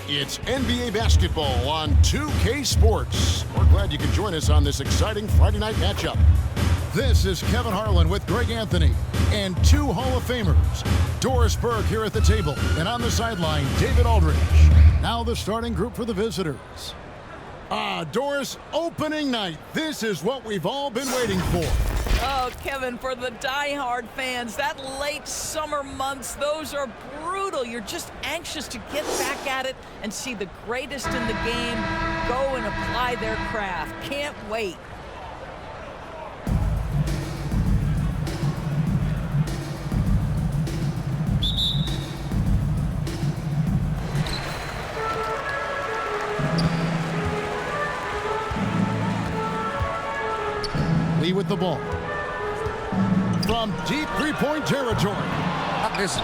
It's NBA basketball on 2K Sports. We're glad you can join us on this exciting Friday night matchup. This is Kevin Harlan with Greg Anthony and two Hall of Famers. Doris Burke here at the table, and on the sideline, David Aldridge. Now the starting group for the visitors. Doris, opening night. This is what we've all been waiting for. Oh, Kevin, for the die-hard fans, that late summer months, those are brutal. You're just anxious to get back at it and see the greatest in the game go and apply their craft. Can't wait. Lee with the ball. From deep three-point territory. Misses.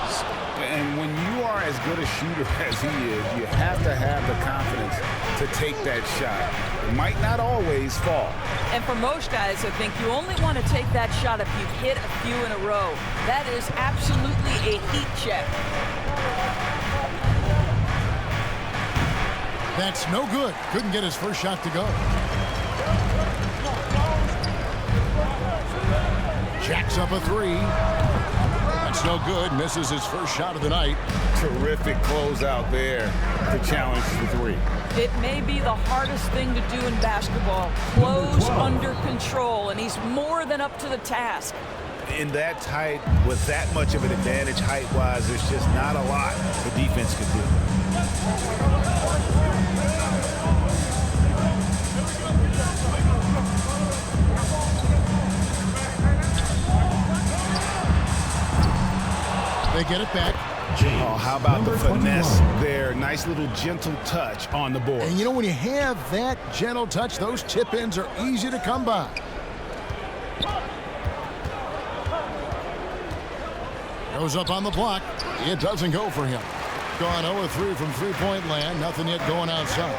And when you are as good a shooter as he is, you have to have the confidence to take that shot. It might not always fall. And for most guys, I think you only want to take that shot if you've hit a few in a row. That is absolutely a heat check. That's no good. Couldn't get his first shot to go. Jacks up a three. That's no good. Misses his first shot of the night. Terrific closeout there to challenge the three. It may be the hardest thing to do in basketball. Close under control, and he's more than up to the task. In that tight, with that much of an advantage height-wise, there's just not a lot the defense can do. They get it back. Oh, how about the finesse there? Nice little gentle touch on the board. And you know, when you have that gentle touch, those tip-ins are easy to come by. Goes up on the block. It doesn't go for him. Gone 0-3 from three-point land. Nothing yet going outside.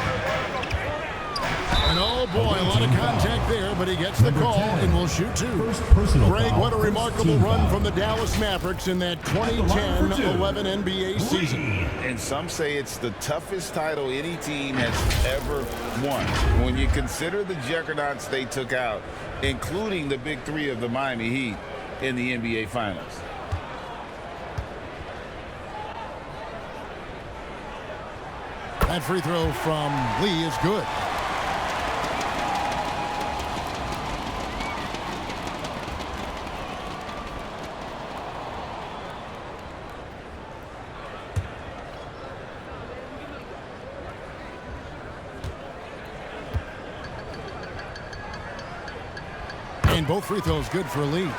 And oh boy, a lot of contact there, but he gets the call and will shoot two. Greg, what a remarkable run from the Dallas Mavericks in that 2010-11 NBA season. And some say it's the toughest title any team has ever won. When you consider the juggernauts they took out, including the big three of the Miami Heat in the NBA Finals. That free throw from Lee is good. And both free throws good for Lee.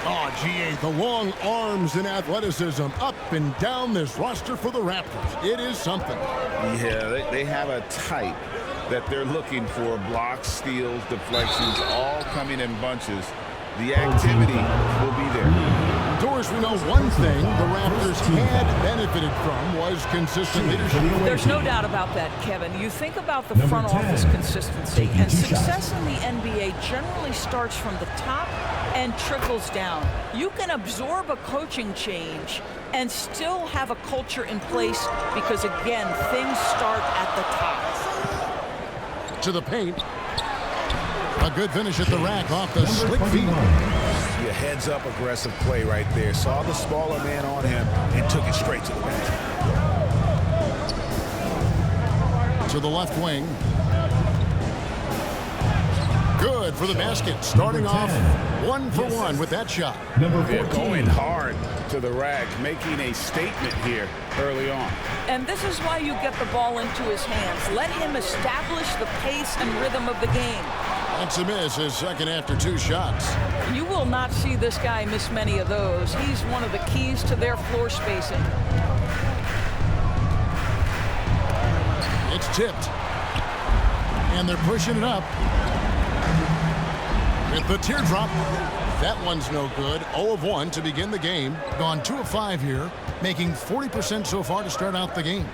Oh, GA, the long arms and athleticism up and down this roster for the Raptors. It is something. Yeah, they have a type that they're looking for. Blocks, steals, deflections, all coming in bunches. The activity will be there. Doris, we know one thing the Raptors had benefited from was consistent leadership. There's no doubt about that, Kevin. You think about the front office consistency, and success in the NBA generally starts from the top and trickles down. You can absorb a coaching change and still have a culture in place because, again, things start at the top. To the paint. A good finish at the rack off the slick feet. Your heads-up aggressive play right there. Saw the smaller man on him and took it straight to the bench. To the left wing. Good for the basket. Starting off 1 for 1 with that shot. They're going hard to the rack, making a statement here early on. And this is why you get the ball into his hands. Let him establish the pace and rhythm of the game. That's a miss, his second after 2 shots. You will not see this guy miss many of those. He's one of the keys to their floor spacing. It's tipped. And they're pushing it up. With the teardrop. That one's no good. 0 of 1 to begin the game. Gone 2 of 5 here, making 40% so far to start out the game.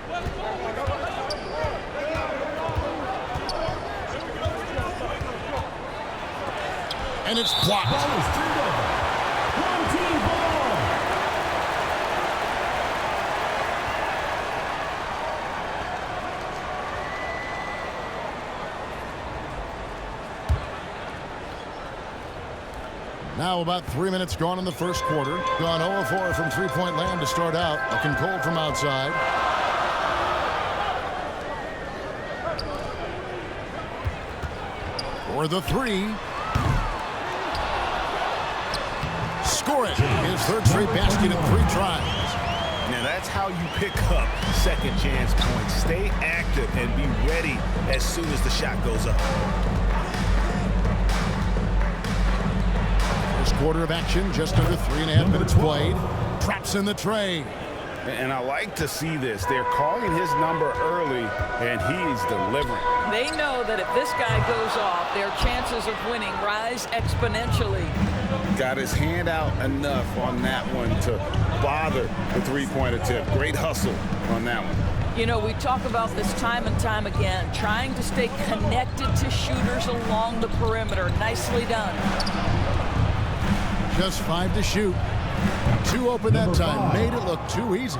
And it's blocked. Now about 3 minutes gone in the first quarter. Gone 0 of 4 from three-point land to start out. Looking cold from outside. For the three. Score it. His third straight basket in 3 tries. Now that's how you pick up second chance points. Stay active and be ready as soon as the shot goes up. First quarter of action, just under 3.5 minutes played. Traps in the tray. And I like to see this. They're calling his number early, and he's delivering. They know that if this guy goes off, their chances of winning rise exponentially. Got his hand out enough on that one to bother the three-point attempt. Great hustle on that one. You know, we talk about this time and time again, trying to stay connected to shooters along the perimeter. Nicely done. Just 5 to shoot. 2 open that time. Made it look too easy.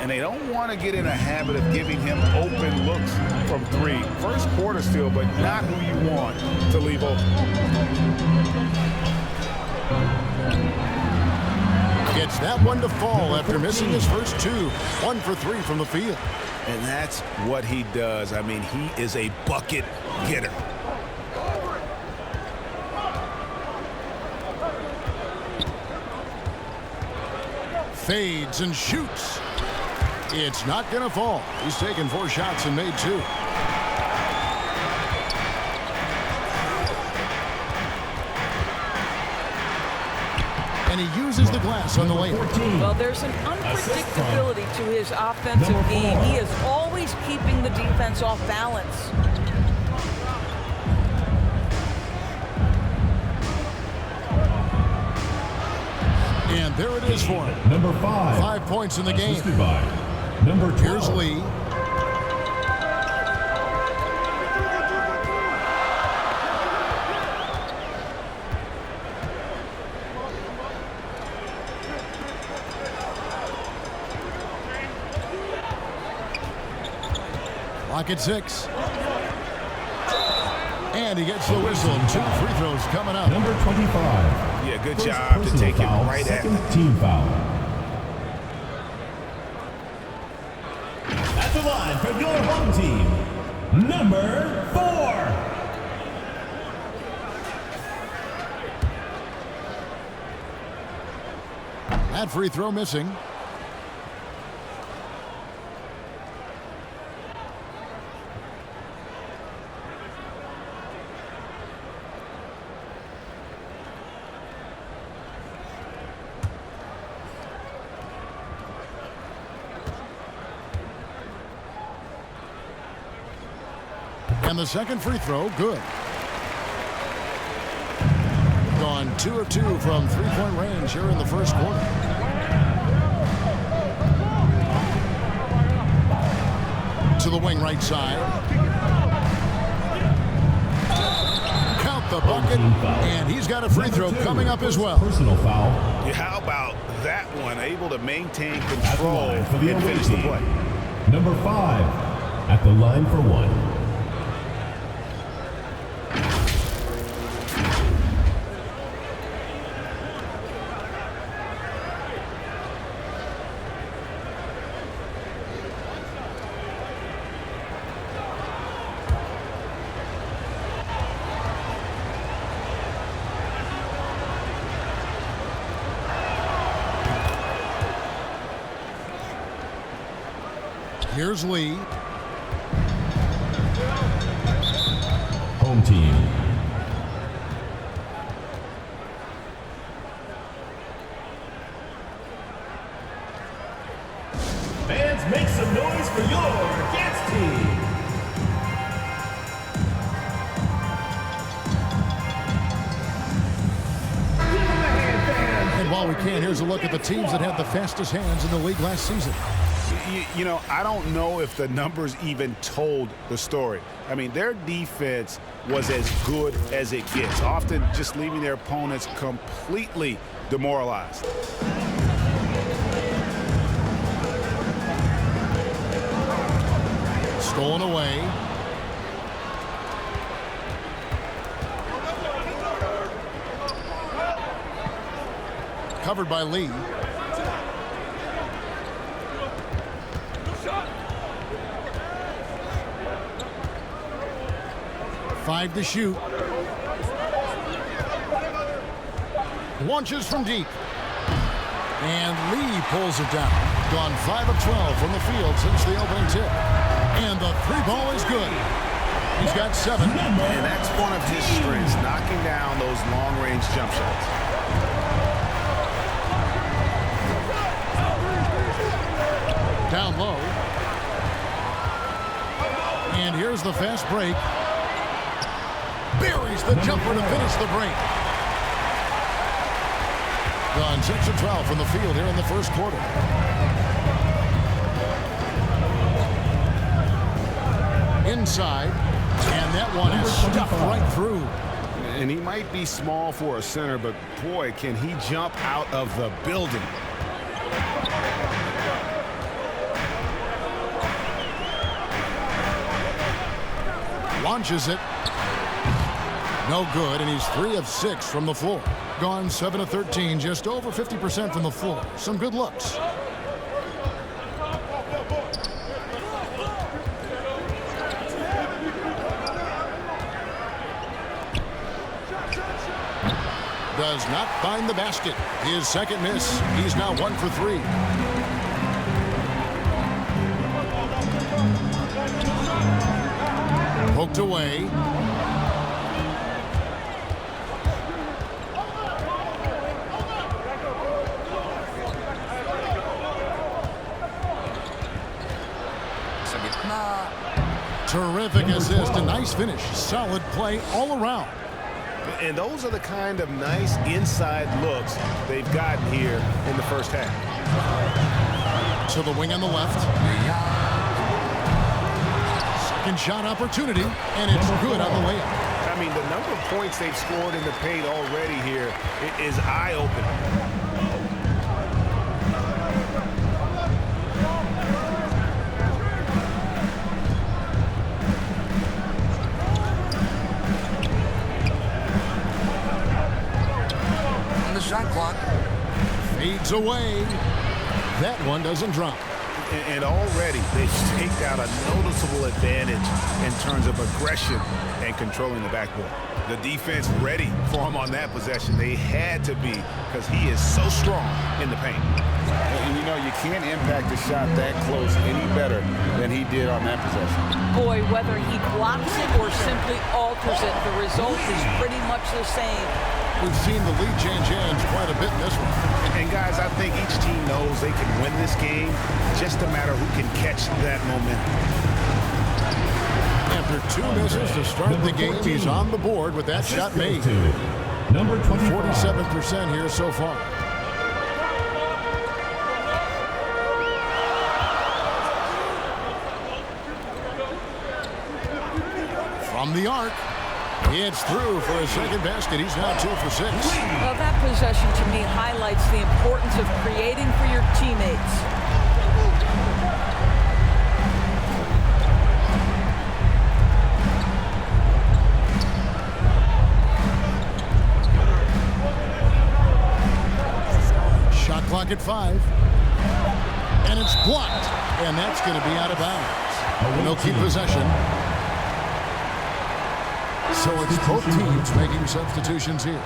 And they don't want to get in a habit of giving him open looks from 3. First quarter still, but not who you want to leave open. Gets that one to fall after missing his first 2. 1 for 3 from the field. And that's what he does. I mean, he is a bucket getter. Fades and shoots. It's not going to fall. He's taken 4 shots and made 2. And he uses the glass on the layup. Well, there's an unpredictability to his offensive game. He is always keeping the defense off balance. And there it is for him. Number 5. 5 points in the game. Assisted by number 12. Here's Lee. Clock at 6. And he gets the whistle. 2 free throws coming up. Number 25. Yeah, good First job to take foul, him right at second it. team foul. At the line for your home team, number 4. That free throw missing. And the second free throw, good. Gone 2 of 2 from three-point range here in the first quarter. To the wing right side. Count the bucket, and he's got a free throw coming up as well. Personal foul. Yeah, how about that one? Able to maintain At the control line for the and away finish the team, play. number 5. At the line for 1. Here's Lee. Home team. Fans, make some noise for your dance team. And while we can, here's a look at the teams that had the fastest hands in the league last season. You know, I don't know if the numbers even told the story. I mean, their defense was as good as it gets, often just leaving their opponents completely demoralized. Stolen away. recovered by Lee. Five to shoot. Launches from deep. And Lee pulls it down. Gone 5 of 12 from the field since the opening tip. And the three ball is good. He's got 7. And that's one of his strengths, knocking down those long-range jump shots. Down low. And here's the fast break. Buries the jumper to finish the break. Gone 6 of 12 from the field here in the first quarter. Inside. And that one is stuffed right through. And he might be small for a center, but boy, can he jump out of the building. Launches it. No good, and he's 3 of 6 from the floor. Gone 7 of 13, just over 50% from the floor. Some good looks. Does not find the basket. His second miss. He's now 1 for 3. Poked away. Terrific assist, a nice finish. Solid play all around. And those are the kind of nice inside looks they've gotten here in the first half. To the wing on the left. Second shot opportunity, and it's good on the layup. I mean, the number of points they've scored in the paint already here is eye-opening. Shot clock fades away. That one doesn't drop. And already they've staked out a noticeable advantage in terms of aggression and controlling the backboard. The defense ready for him on that possession. They had to be, because he is so strong in the paint. And you know, you can't impact a shot that close any better than he did on that possession. Boy, whether he blocks it or simply alters it, the result is pretty much the same. We've seen the lead change hands quite a bit in this one. And guys, I think each team knows they can win this game. Just a matter who can catch that momentum. After 2 misses to start the game, he's on the board with that shot made. Number 47% here so far. From the arc. It's through for his second basket. He's now 2 for 6. Well, that possession to me highlights the importance of creating for your teammates. Shot clock at 5. And it's blocked. And that's going to be out of bounds. They'll keep possession. So it's both teams making substitutions here.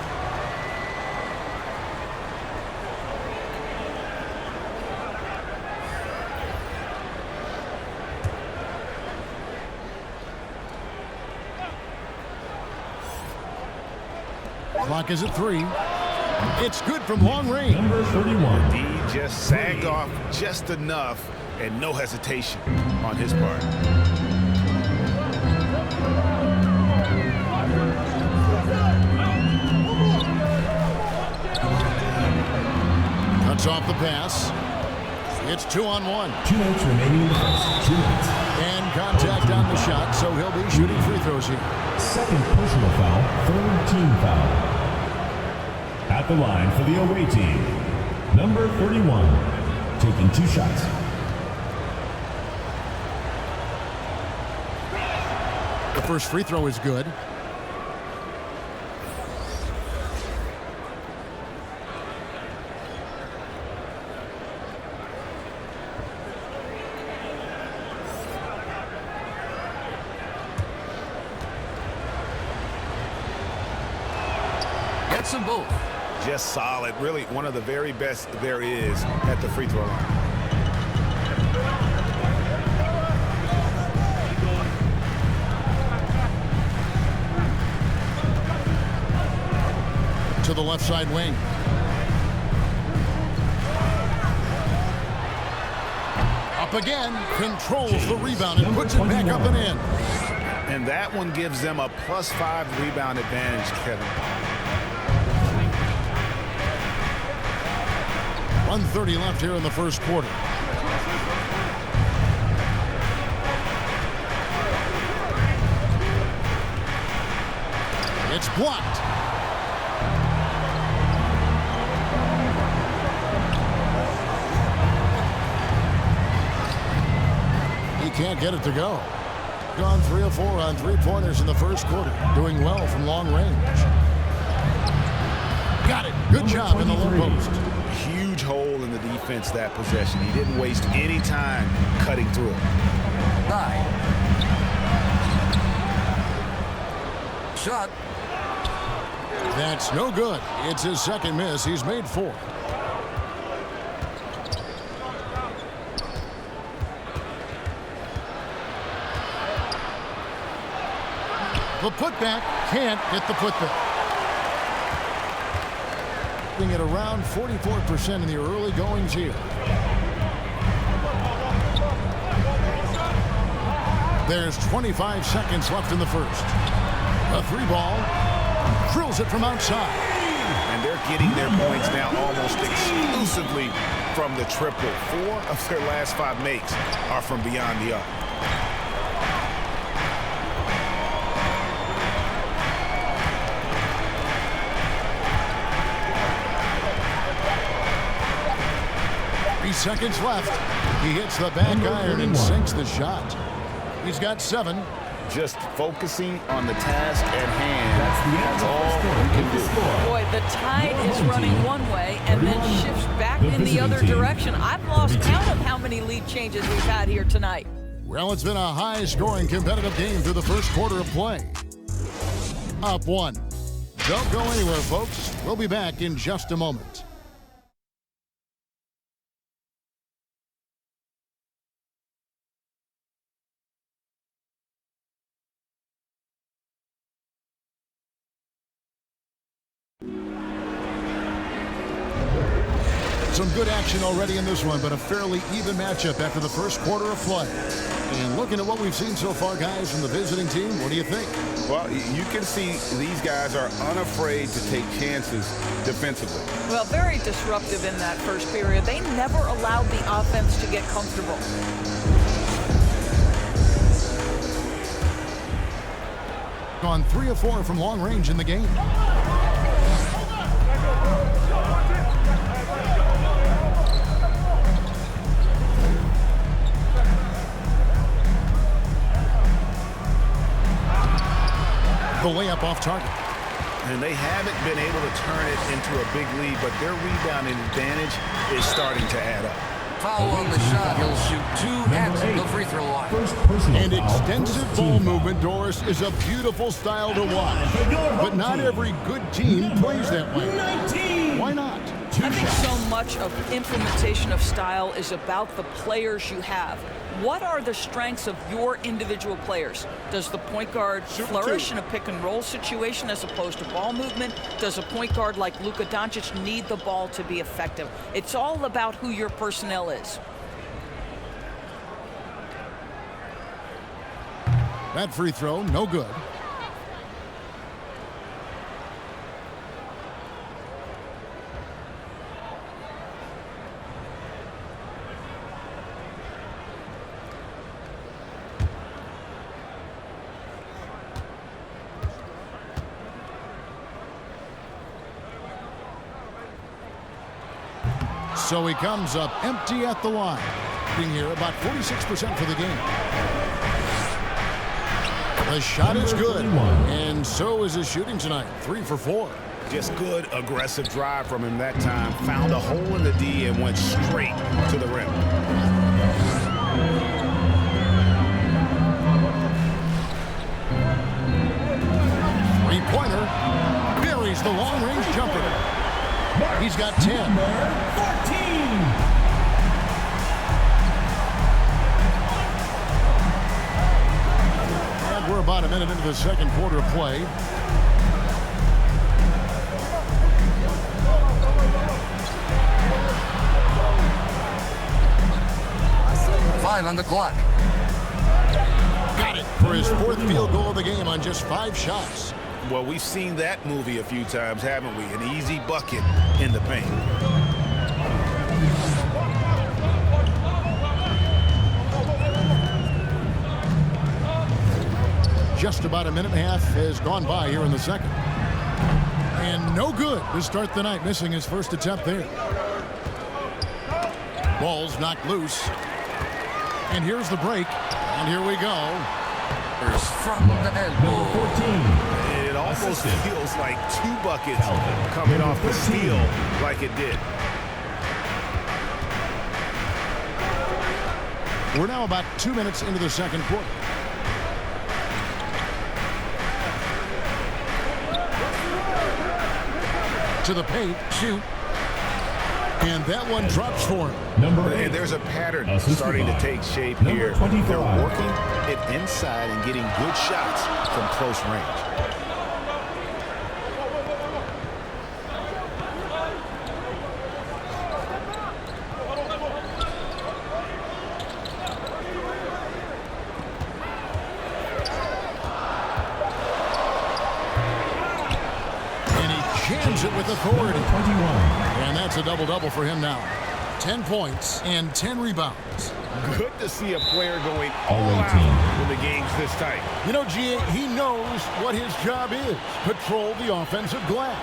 Clock is at 3. It's good from long range. Number 31. D just sagged off just enough, and no hesitation on his part. Cuts off the pass. It's 2-on-1. 2 minutes remaining in the first. 2 minutes. And contact on the shot, so he'll be shooting free throws here. Second personal foul, third team foul. At the line for the away team, number 31, taking 2 shots. The first free throw is good. Hits them both. Just solid. Really one of the very best there is at the free throw line. To the left side wing. Up again, controls the rebound and puts it back up and in. And that one gives them a +5 rebound advantage, Kevin. 1:30 left here in the first quarter. It's blocked. He can't get it to go. Gone 3 of 4 on three-pointers in the first quarter. Doing well from long range. Got it. Good job in the low post. Huge hole in the defense that possession. He didn't waste any time cutting through it. 9. Shot. That's no good. It's his second miss. He's made 4. The putback can't get the putback. Being at around 44% in the early goings here. There's 25 seconds left in the first. A 3-ball. Drills it from outside. And they're getting their points now almost exclusively from the triple. 4 of their last 5 makes are from beyond the arc. Seconds left. He hits the back iron and sinks the shot. He's got 7. Just focusing on the task at hand. That's all he can do. Boy, the tide is running one way and then shifts back in the other direction. I've lost count of how many lead changes we've had here tonight. Well, it's been a high-scoring competitive game through the first quarter of play. Up 1. Don't go anywhere, folks. We'll be back in just a moment. Some good action already in this one, but a fairly even matchup after the first quarter of play. And looking at what we've seen so far, guys, from the visiting team, what do you think? Well, you can see these guys are unafraid to take chances defensively. Well, very disruptive in that first period. They never allowed the offense to get comfortable. Gone 3 of 4 from long range in the game. The layup off target. And they haven't been able to turn it into a big lead, but their rebounding advantage is starting to add up. Foul on the shot. He'll shoot 2 at the free throw line. And extensive ball movement, Doris, is a beautiful style to watch. But not every good team plays that way. Why not? I think so much of implementation of style is about the players you have. What are the strengths of your individual players? Does the point guard flourish in a pick-and-roll situation as opposed to ball movement? Does a point guard like Luka Doncic need the ball to be effective? It's all about who your personnel is. That free throw, no good. So he comes up empty at the line. Being here about 46% for the game. The shot is good, and so is his shooting tonight. 3 for 4. Just good, aggressive drive from him that time. Found a hole in the D and went straight to the rim. Three-pointer. Buries the long-range jumper. got 10. Number 14. And we're about a minute into the second quarter of play. Five on the clock. Got it for his fourth field goal of the game on just 5 shots. Well, we've seen that movie a few times, haven't we? An easy bucket in the paint. Just about a minute and a half has gone by here in the second. And no good to start the night, missing his first attempt there. Ball's knocked loose. And here's the break. And here we go. From the elbow. 14. It almost feels like 2 buckets coming off the steal like it did. We're now about 2 minutes into the second quarter. To the paint. Shoot. And that one drops for him. Number 8. And there's a pattern Assisted starting to by take shape number here. 25. They're working it inside and getting good shots from close range. And he jams it with authority. 21. And that's a double-double for him now. 10 points and 10 rebounds. Good to see a player going All all 18. out when the game's this tight. You know, G.A., he knows what his job is. Control the offensive glass.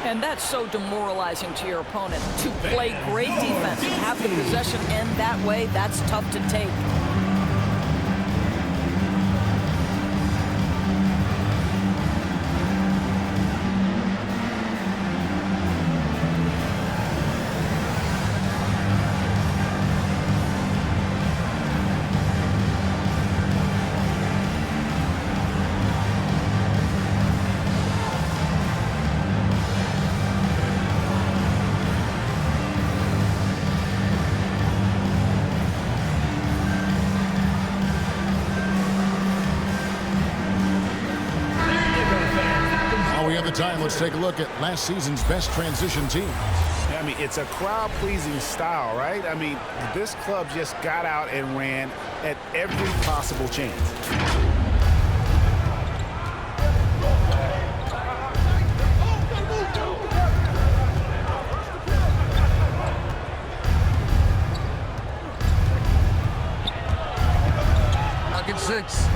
And that's so demoralizing to your opponent. To play great defense and have the possession end that way, that's tough to take. Time, let's take a look at last season's best transition team. I mean, it's a crowd-pleasing style, right? I mean, this club just got out and ran at every possible chance. Pocket 6.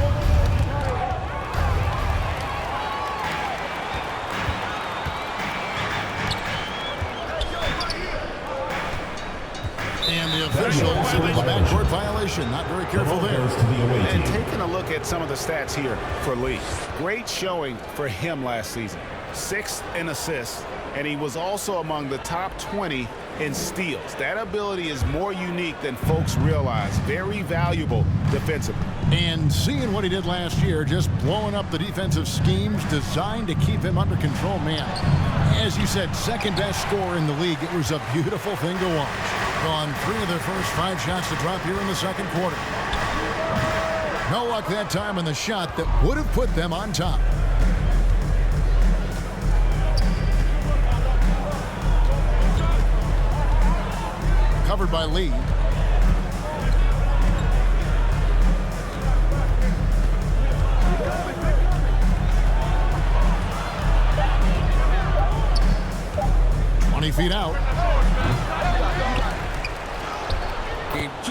And the officials in the backcourt violation. Not very careful there. And taking a look at some of the stats here for Lee. Great showing for him last season. 6th in assists, and he was also among the top 20 in steals. That ability is more unique than folks realize. Very valuable defensively. And seeing what he did last year, just blowing up the defensive schemes designed to keep him under control, man. As you said, second best scorer in the league. It was a beautiful thing to watch. Gone 3 of their first 5 shots to drop here in the second quarter. No luck that time in the shot that would have put them on top. Covered by Lee. Feet out.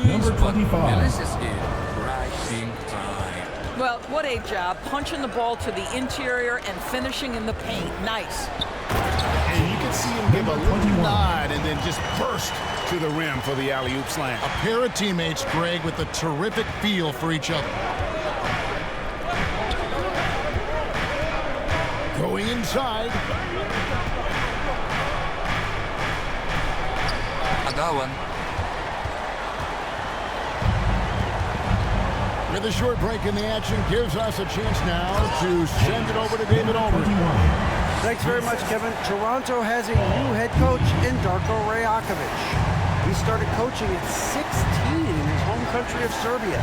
Number 25. This is it. Right in time. Well, what a job. Punching the ball to the interior and finishing in the paint. Nice. And you can see him give a little nod and then just burst to the rim for the alley-oop slam. A pair of teammates, Greg, with a terrific feel for each other. Going inside. Agawan. With a short break in the action, gives us a chance now to send it over to David Ulmer. Thanks very much, Kevin. Toronto has a new head coach in Darko Rajakovic. He started coaching at 16 in his home country of Serbia.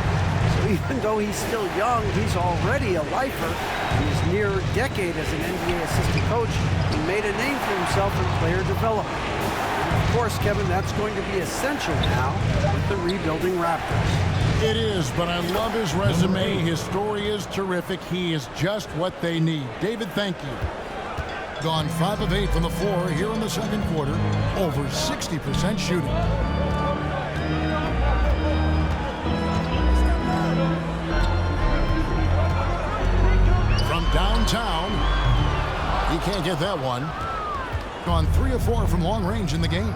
So even though he's still young, he's already a lifer. In his near decade as an NBA assistant coach, he made a name for himself in player development. And of course, Kevin, that's going to be essential now with the rebuilding Raptors. It is, but I love his resume. His story is terrific. He is just what they need. David, thank you. Gone 5 of 8 from the floor here in the second quarter. Over 60% shooting. From downtown, he can't get that one. Gone 3 of 4 from long range in the game.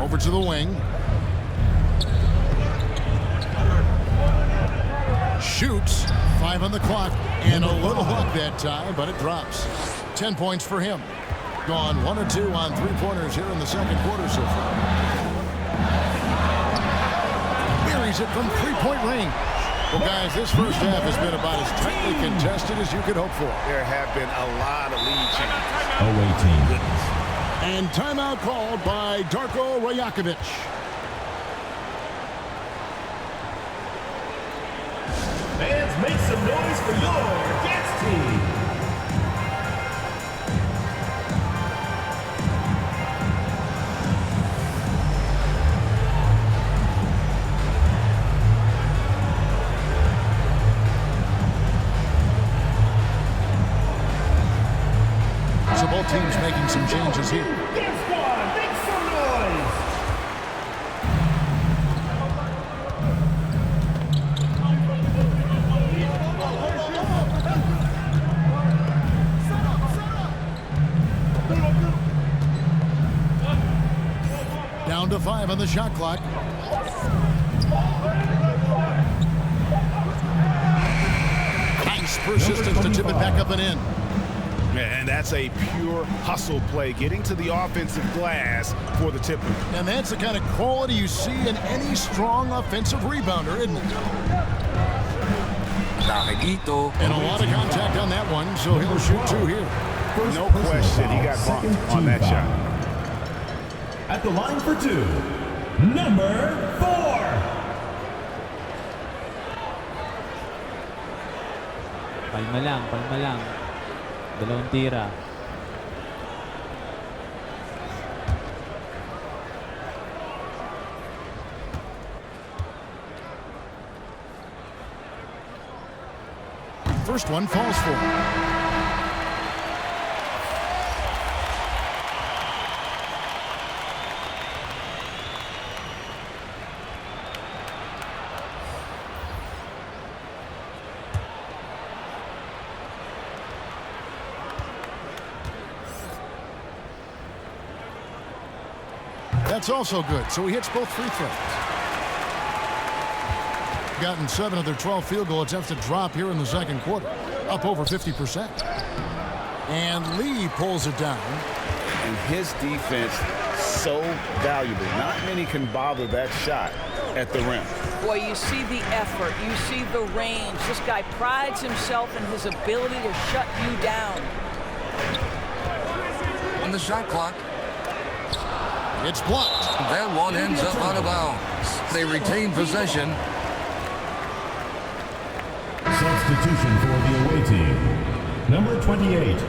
Over to the wing. Shoots. 5 on the clock. And a little hook that time, but it drops. 10 points for him. Gone 1 of 2 on 3-pointers here in the second quarter so far. Buries it from 3-point range. Well, guys, this first half has been about as tightly contested as you could hope for. There have been a lot of lead changes. Away team. And timeout called by Darko Rajakovic. Fans, make some noise for your dance team. So both teams making some changes here. Yes, God, make some noise. Down to 5 on the shot clock. Nice persistence to tip it back up and in. And that's a pure hustle play, getting to the offensive glass for the tipper. And that's the kind of quality you see in any strong offensive rebounder, isn't it? And a lot of contact on that one, so he'll shoot 2 here. No question, he got bumped on that shot. At the line for 2, number 4. Palma lang. Dalawang tira. First one falls for him. That's also good, so he hits both free throws. Gotten 7 of their 12 field goal attempts to drop here in the second quarter, up over 50%. And Lee pulls it down. And his defense so valuable. Not many can bother that shot at the rim. Boy, you see the effort, you see the range. This guy prides himself in his ability to shut you down. On the shot clock. It's blocked. That one ends up out of bounds. They retain possession. Substitution for the away team. Number 28.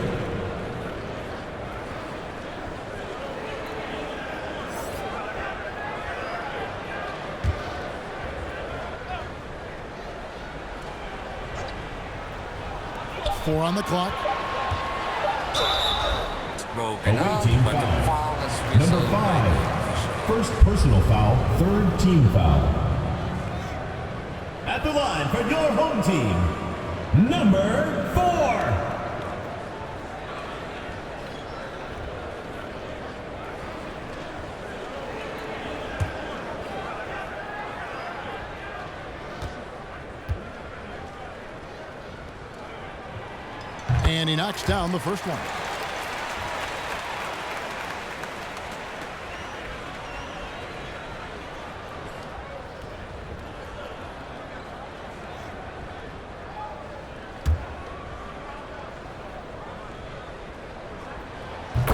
Four on the clock. Broken Away up, team but the foul. foul is Number 5. First personal foul, third team foul. At the line for your home team, number 4. And he knocks down the first one.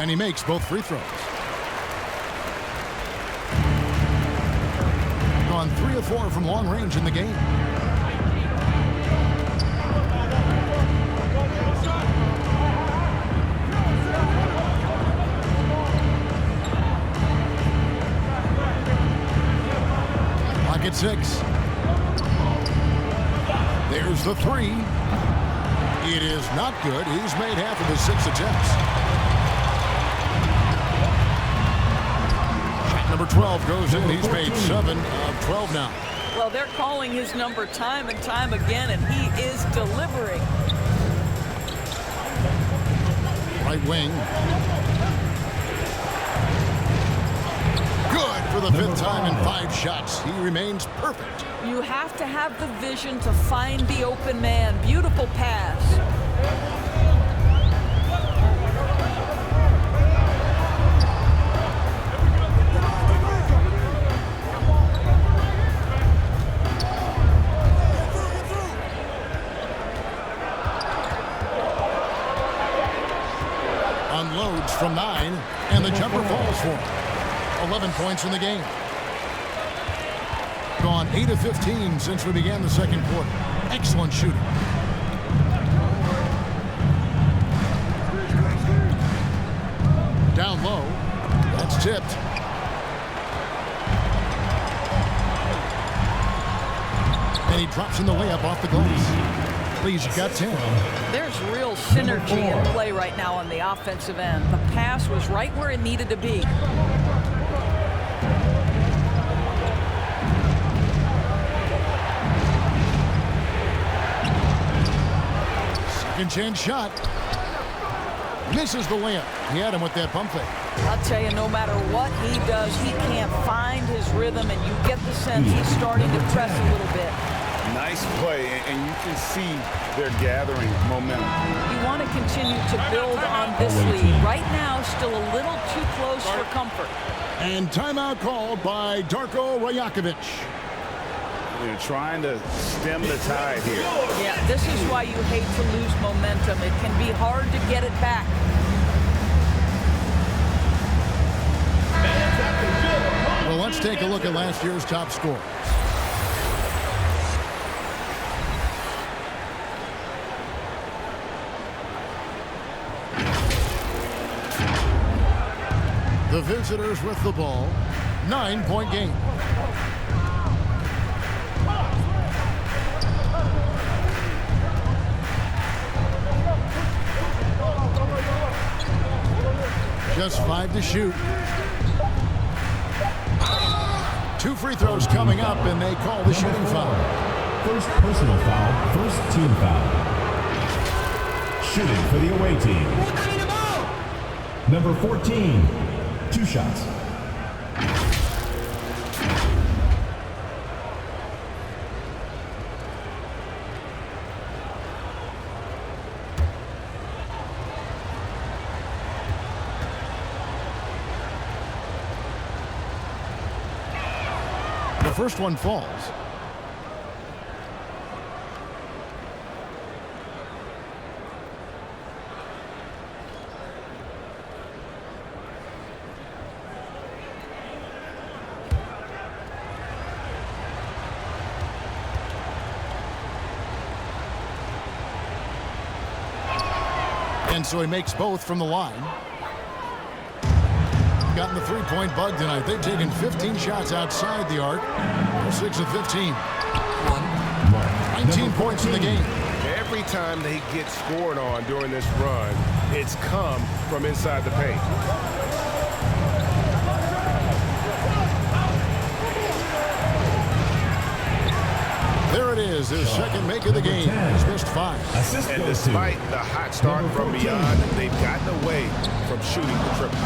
And he makes both free throws. Gone 3 of 4 from long range in the game. Pocket 6. There's the 3. It is not good. He's made half of his 6 attempts. Shot number 12 goes in. He's made 7 of 12 now. Well, they're calling his number time and time again, and he is delivering. Right wing. Good for the 5th time in 5 shots. He remains perfect. You have to have the vision to find the open man. Beautiful pass. Unloads from 9, and the jumper falls for him. 11 points in the game. Gone 8 of 15 since we began the second quarter. Excellent shooting. Down low. That's tipped. And he drops in the layup off the glass. Lee's got 10. There's real synergy in play right now on the offensive end. The pass was right where it needed to be. Second chance shot. Misses the layup. He had him with that pump fake. I'll tell you, no matter what he does, he can't find his rhythm, and you get the sense he's starting to press a little bit. Nice play, and you can see they're gathering momentum. You want to continue to build on this lead. Right now, still a little too close for comfort. And timeout called by Darko Rajakovic. They're trying to stem the tide here. Yeah, this is why you hate to lose momentum. It can be hard to get it back. Well, let's take a look at last year's top scorers. The visitors with the ball. 9-point game. Just 5 to shoot. 2 free throws coming up, and they call the shooting foul. First personal foul, first team foul. Shooting for the away team. Number 14, 2 shots. The first one falls. And so he makes both from the line. Gotten the three-point bug tonight. They've taken 15 shots outside the arc. 6 of 15. 19 points in the game. Every time they get scored on during this run, it's come from inside the paint. There it is, his second make of the game. He's missed 5. And despite the hot start from beyond, they've gotten away from shooting the triple.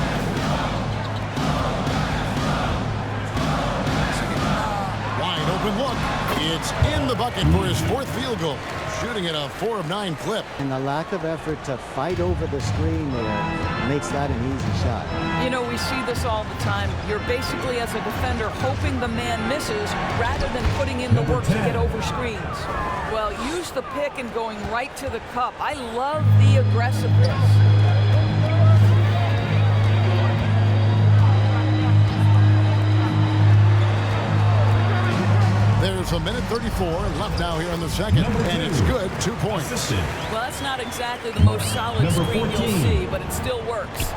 Wide open look. It's in the bucket for his 4th field goal. Shooting at a 4 of 9 clip. And the lack of effort to fight over the screen there makes that an easy shot. You know, we see this all the time. You're basically, as a defender, hoping the man misses rather than putting in the work to get over screens. Well, use the pick and going right to the cup. I love the aggressiveness. a minute 34 left now here in the second, and it's good. 2 points. Well, that's not exactly the most solid screen you'll see, but it still works.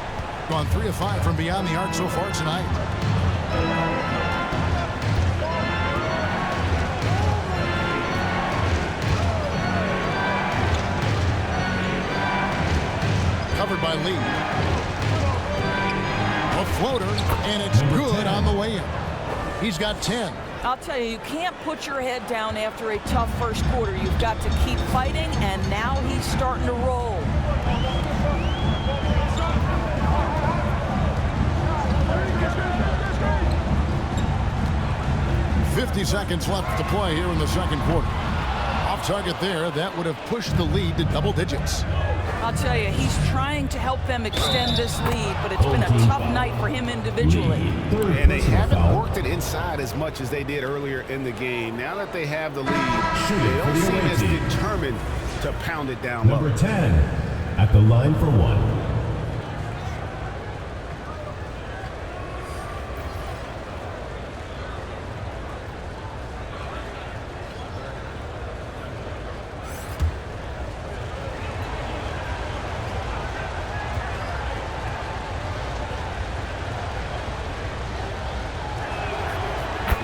Gone 3 of 5 from beyond the arc so far tonight. Covered by Lee. A floater, and it's good on the way in. He's got 10. I'll tell you, you can't put your head down after a tough first quarter. You've got to keep fighting, and now he's starting to roll. 50 seconds left to play here in the second quarter. Off target there, that would have pushed the lead to double digits. I'll tell you, he's trying to help them extend this lead, but it's been a tough night for him individually. And they haven't worked it inside as much as they did earlier in the game. Now that they have the lead, they don't seem as determined to pound it down low. Number 10 at the line for one.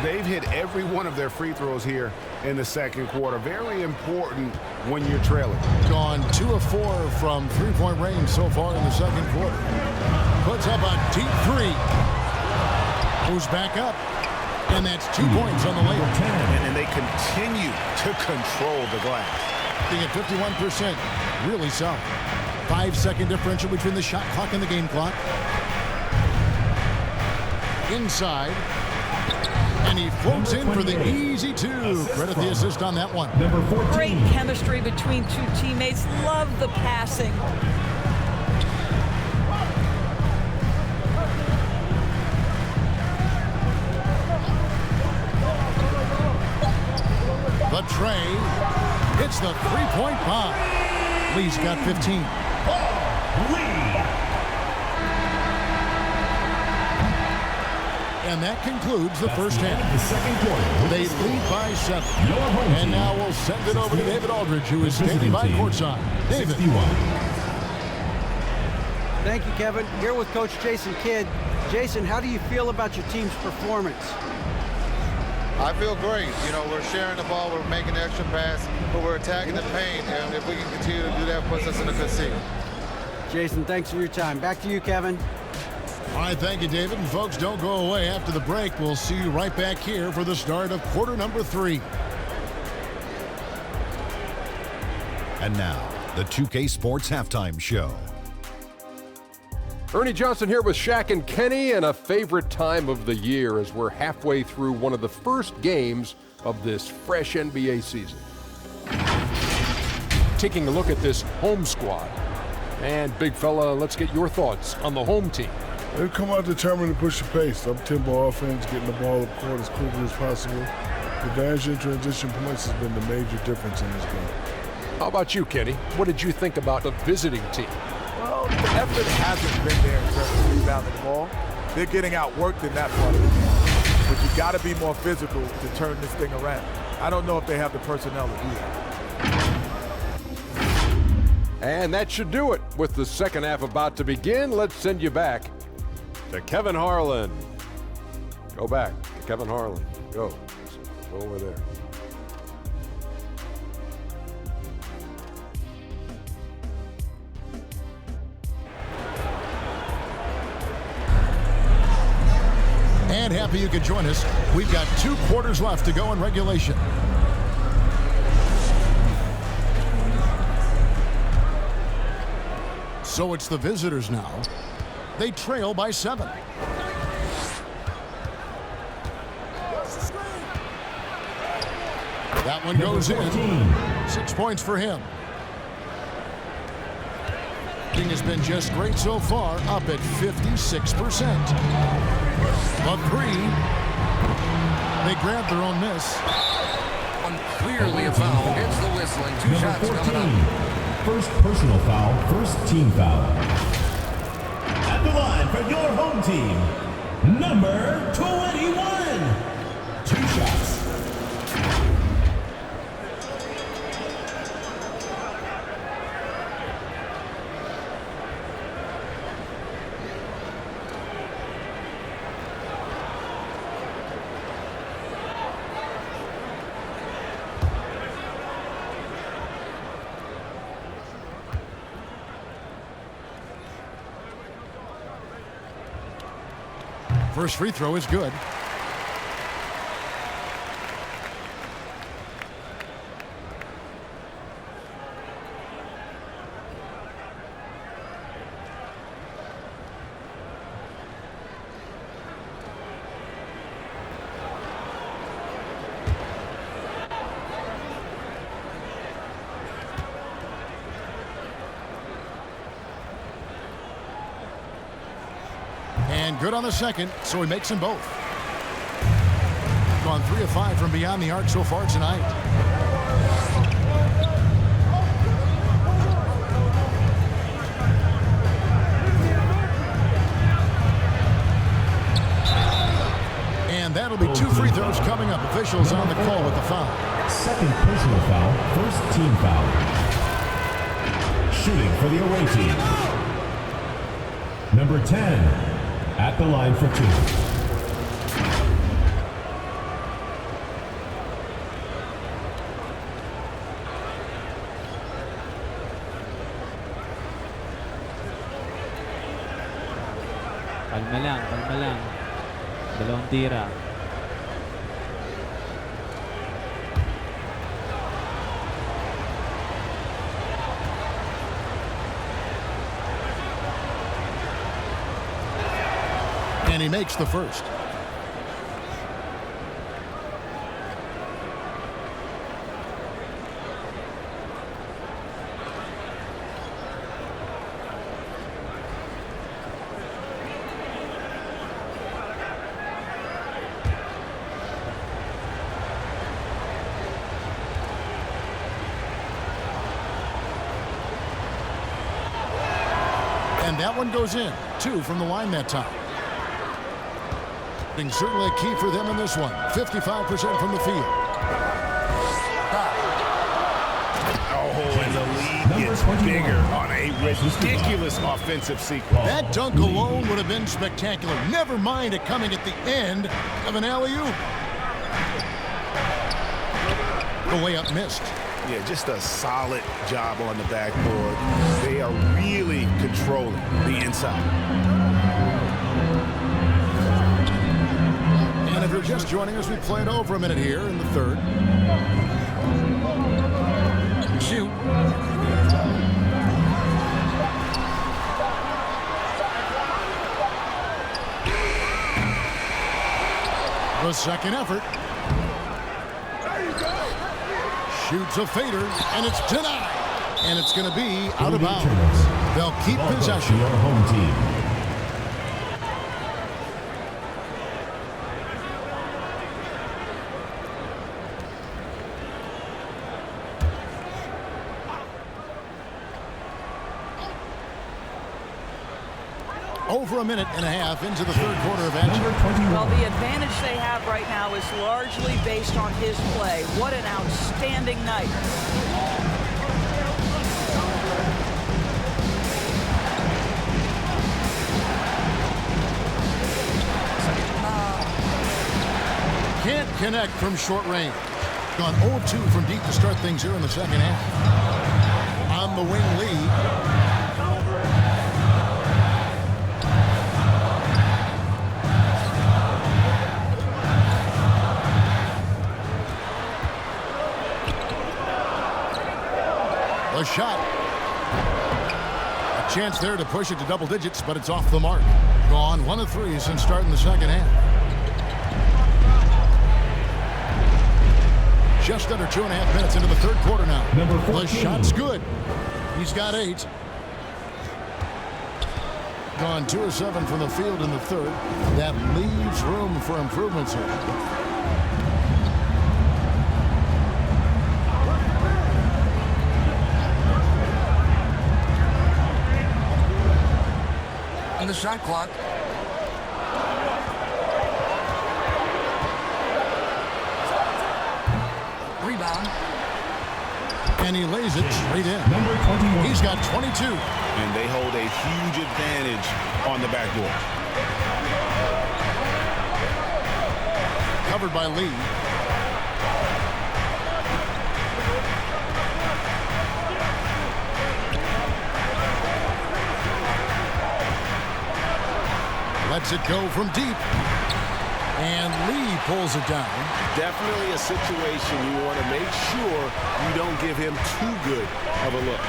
They've hit every one of their free throws here in the second quarter. Very important when you're trailing. Gone 2 of 4 from three-point range so far in the second quarter. Puts up a deep three. Goes back up. And that's 2 points on the layup. And then they continue to control the glass. Being at 51%. Really solid. 5-second differential between the shot clock and the game clock. Inside. And he floats in for the easy two. Credit the assist on that one. Great chemistry between two teammates. Love the passing. The tray hits the three-point bomb. Lee's got 15. And that concludes the first half. The second quarter. They lead by 7. And now we'll send it over to David Aldridge, who is standing by courtside. David. Thank you, Kevin. Here with Coach Jason Kidd. Jason, how do you feel about your team's performance? I feel great. You know, we're sharing the ball, we're making the extra pass, but we're attacking the paint, and if we can continue to do that, it puts us in a good seat. Jason, thanks for your time. Back to you, Kevin. All right, thank you, David. And folks, don't go away. After the break, we'll see you right back here for the start of quarter number 3. And now, the 2K Sports Halftime Show. Ernie Johnson here with Shaq and Kenny, and a favorite time of the year as we're halfway through one of the first games of this fresh NBA season. Taking a look at this home squad. And big fella, let's get your thoughts on the home team. They've come out determined to push the pace. Up-tempo offense, getting the ball up court as quickly as possible. Advantage in transition points has been the major difference in this game. How about you, Kenny? What did you think about the visiting team? Well, the effort hasn't been there in terms of rebounding the ball. They're getting outworked in that part of the game. But you got to be more physical to turn this thing around. I don't know if they have the personnel to do that. And that should do it. With the second half about to begin, let's send you back to Kevin Harlan. Go back to Kevin Harlan. Go over there. And happy you could join us. We've got 2 quarters left to go in regulation. So it's the visitors now. They trail by 7. That one goes in. 6 points for him. King has been just great so far, up at 56%. A 3. They grab their own miss. One clearly a foul. Hits the whistling. 2 shots coming up. First personal foul, first team foul. At the line for your home team, number 21. 2 shots. First free throw is good. And good on the second, so he makes them both. Gone 3 of 5 from beyond the arc so far tonight. And that'll be 2 free throws coming up. Officials on the call with the foul. Second personal foul, first team foul. Shooting for the away team. Number 10. At the line for 2. Palma lang. Dalawang tira. And he makes the first. And that one goes in. 2 from the line that time. Certainly a key for them in this one. 55% from the field. Oh, and the lead gets bigger on a ridiculous offensive sequence. That dunk alone would have been spectacular. Never mind it coming at the end of an alley-oop. The layup missed. Yeah, just a solid job on the backboard. They are really controlling the inside. And if you're just joining us, we played over a minute here in the third. Shoot. The second effort. Shoots a fader, and it's denied. And it's going to be out of bounds. They'll keep possession. Your home team. Over a minute and a half into the third quarter of action. Well, the advantage they have right now is largely based on his play. What an outstanding night. Can't connect from short range. Gone 0-2 from deep to start things here in the second half. On the wing lead. A shot. A chance there to push it to double digits, but it's off the mark. Gone 1 of 3 since starting the second half. Just under 2.5 minutes into the third quarter now. The shot's good. He's got 8. Gone 2 of 7 from the field in the third. That leaves room for improvements here. The shot clock. Rebound. And he lays it straight in. He's got 22. And they hold a huge advantage on the backboard. Covered by Lee. Lets it go from deep. And Lee pulls it down. Definitely a situation you want to make sure you don't give him too good of a look.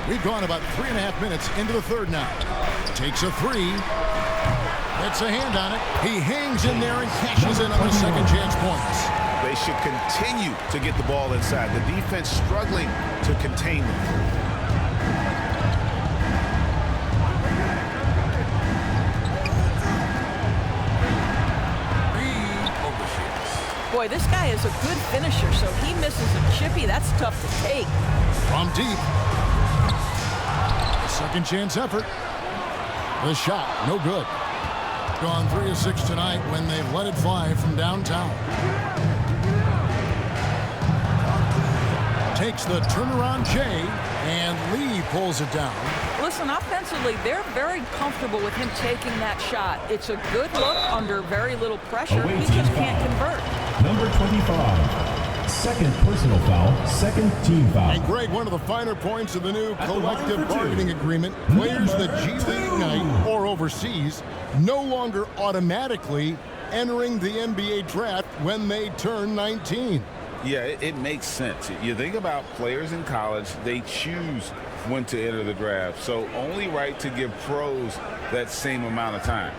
We've gone about 3.5 minutes into the third now. Takes a three. Gets a hand on it. He hangs in there and cashes in on the second chance points. They should continue to get the ball inside. The defense struggling to contain them. Boy, this guy is a good finisher, so he misses a chippy. That's tough to take. From deep. Second chance effort. The shot, no good. Gone 3 of 6 tonight when they've let it fly from downtown. Takes the turnaround J, and Lee pulls it down. Listen, offensively, they're very comfortable with him taking that shot. It's a good look under very little pressure. He just can't convert. Number 25, second personal foul, second team foul. And Greg, one of the finer points of the new collective bargaining agreement, players that G League Ignite or overseas no longer automatically entering the NBA draft when they turn 19. Yeah, it makes sense. You think about players in college, they choose when to enter the draft. So only right to give pros that same amount of time.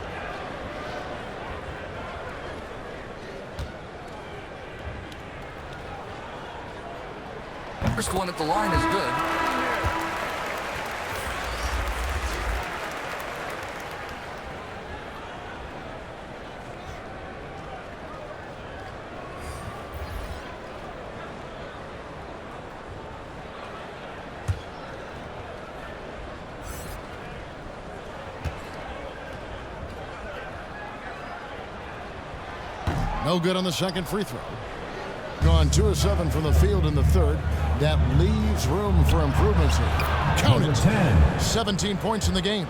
First one at the line is good. No good on the second free throw. Gone 2 of 7 from the field in the third. That leaves room for improvements here. Count it. 10. 17 points in the game.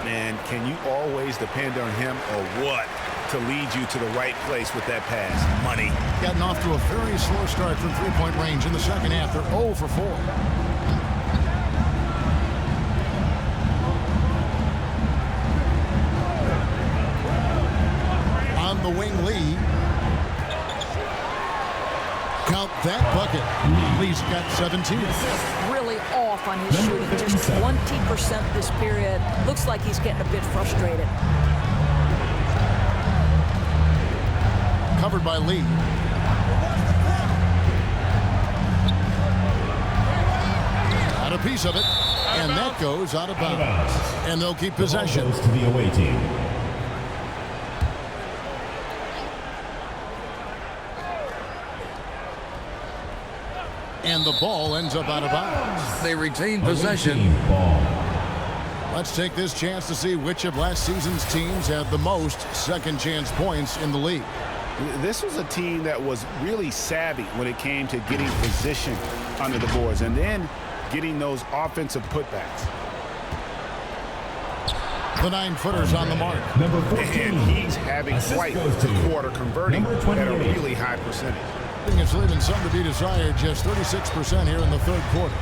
And can you always depend on him or what to lead you to the right place with that pass? Money. Gotten off to a very slow start from three-point range in the second half. They're 0 for 4. On the wing, Lee. Count that bucket. Lee's got 17. Really off on his shooting. Just 20% this period. Looks like he's getting a bit frustrated. Covered by Lee. Got a piece of it. And that goes out of bounds. And they'll keep possession. Goes to the away team. And the ball ends up out of bounds. They retain possession. Let's take this chance to see which of last season's teams had the most second chance points in the league. This was a team that was really savvy when it came to getting position under the boards and then getting those offensive putbacks. The 9-footer's on the mark. Number 14. And he's having quite the quarter, converting at a really high percentage. It's leaving some to be desired, just 36% here in the third quarter.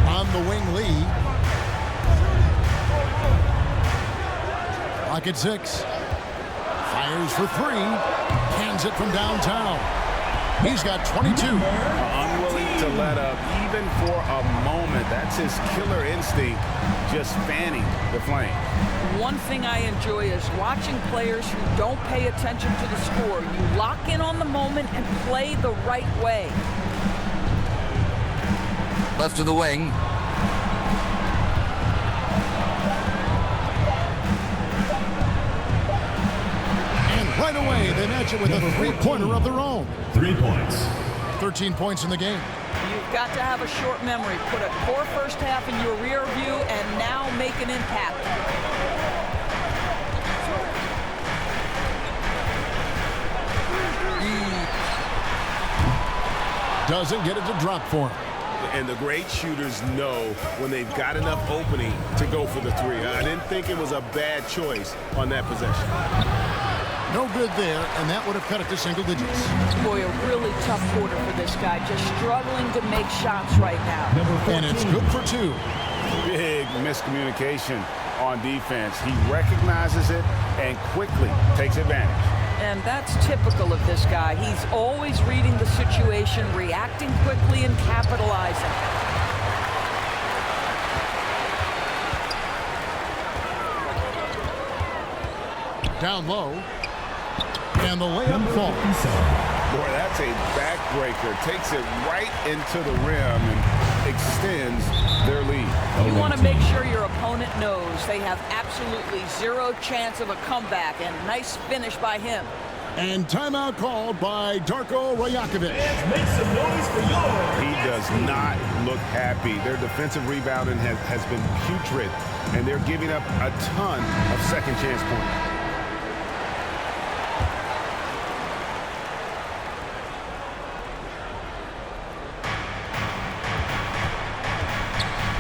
On the wing, Lee. Pocket 6. Fires for 3. Hands it from downtown. He's got 22. Unwilling to let up even for a moment. That's his killer instinct, just fanning the flame. One thing I enjoy is watching players who don't pay attention to the score. You lock in on the moment and play the right way. Left to the wing. And right away, they match it with a three-pointer of their own. 3 points. 13 points in the game. You've got to have a short memory. Put a core first half in your rear view and now make an impact. Doesn't get it to drop for him. And the great shooters know when they've got enough opening to go for the three. I didn't think it was a bad choice on that possession. No good there, and that would have cut it to single digits. Boy, a really tough quarter for this guy, just struggling to make shots right now. And it's good for 2. Big miscommunication on defense. He recognizes it and quickly takes advantage. And that's typical of this guy. He's always reading the situation, reacting quickly, and capitalizing. Down low. And the layup falls. Boy, that's a backbreaker. Takes it right into the rim and extends their lead. You want to make sure your opponent knows they have absolutely zero chance of a comeback, and nice finish by him. And timeout called by Darko Rajakovic. Make some noise for yours. He does not look happy. Their defensive rebounding has been putrid, and they're giving up a ton of second chance points.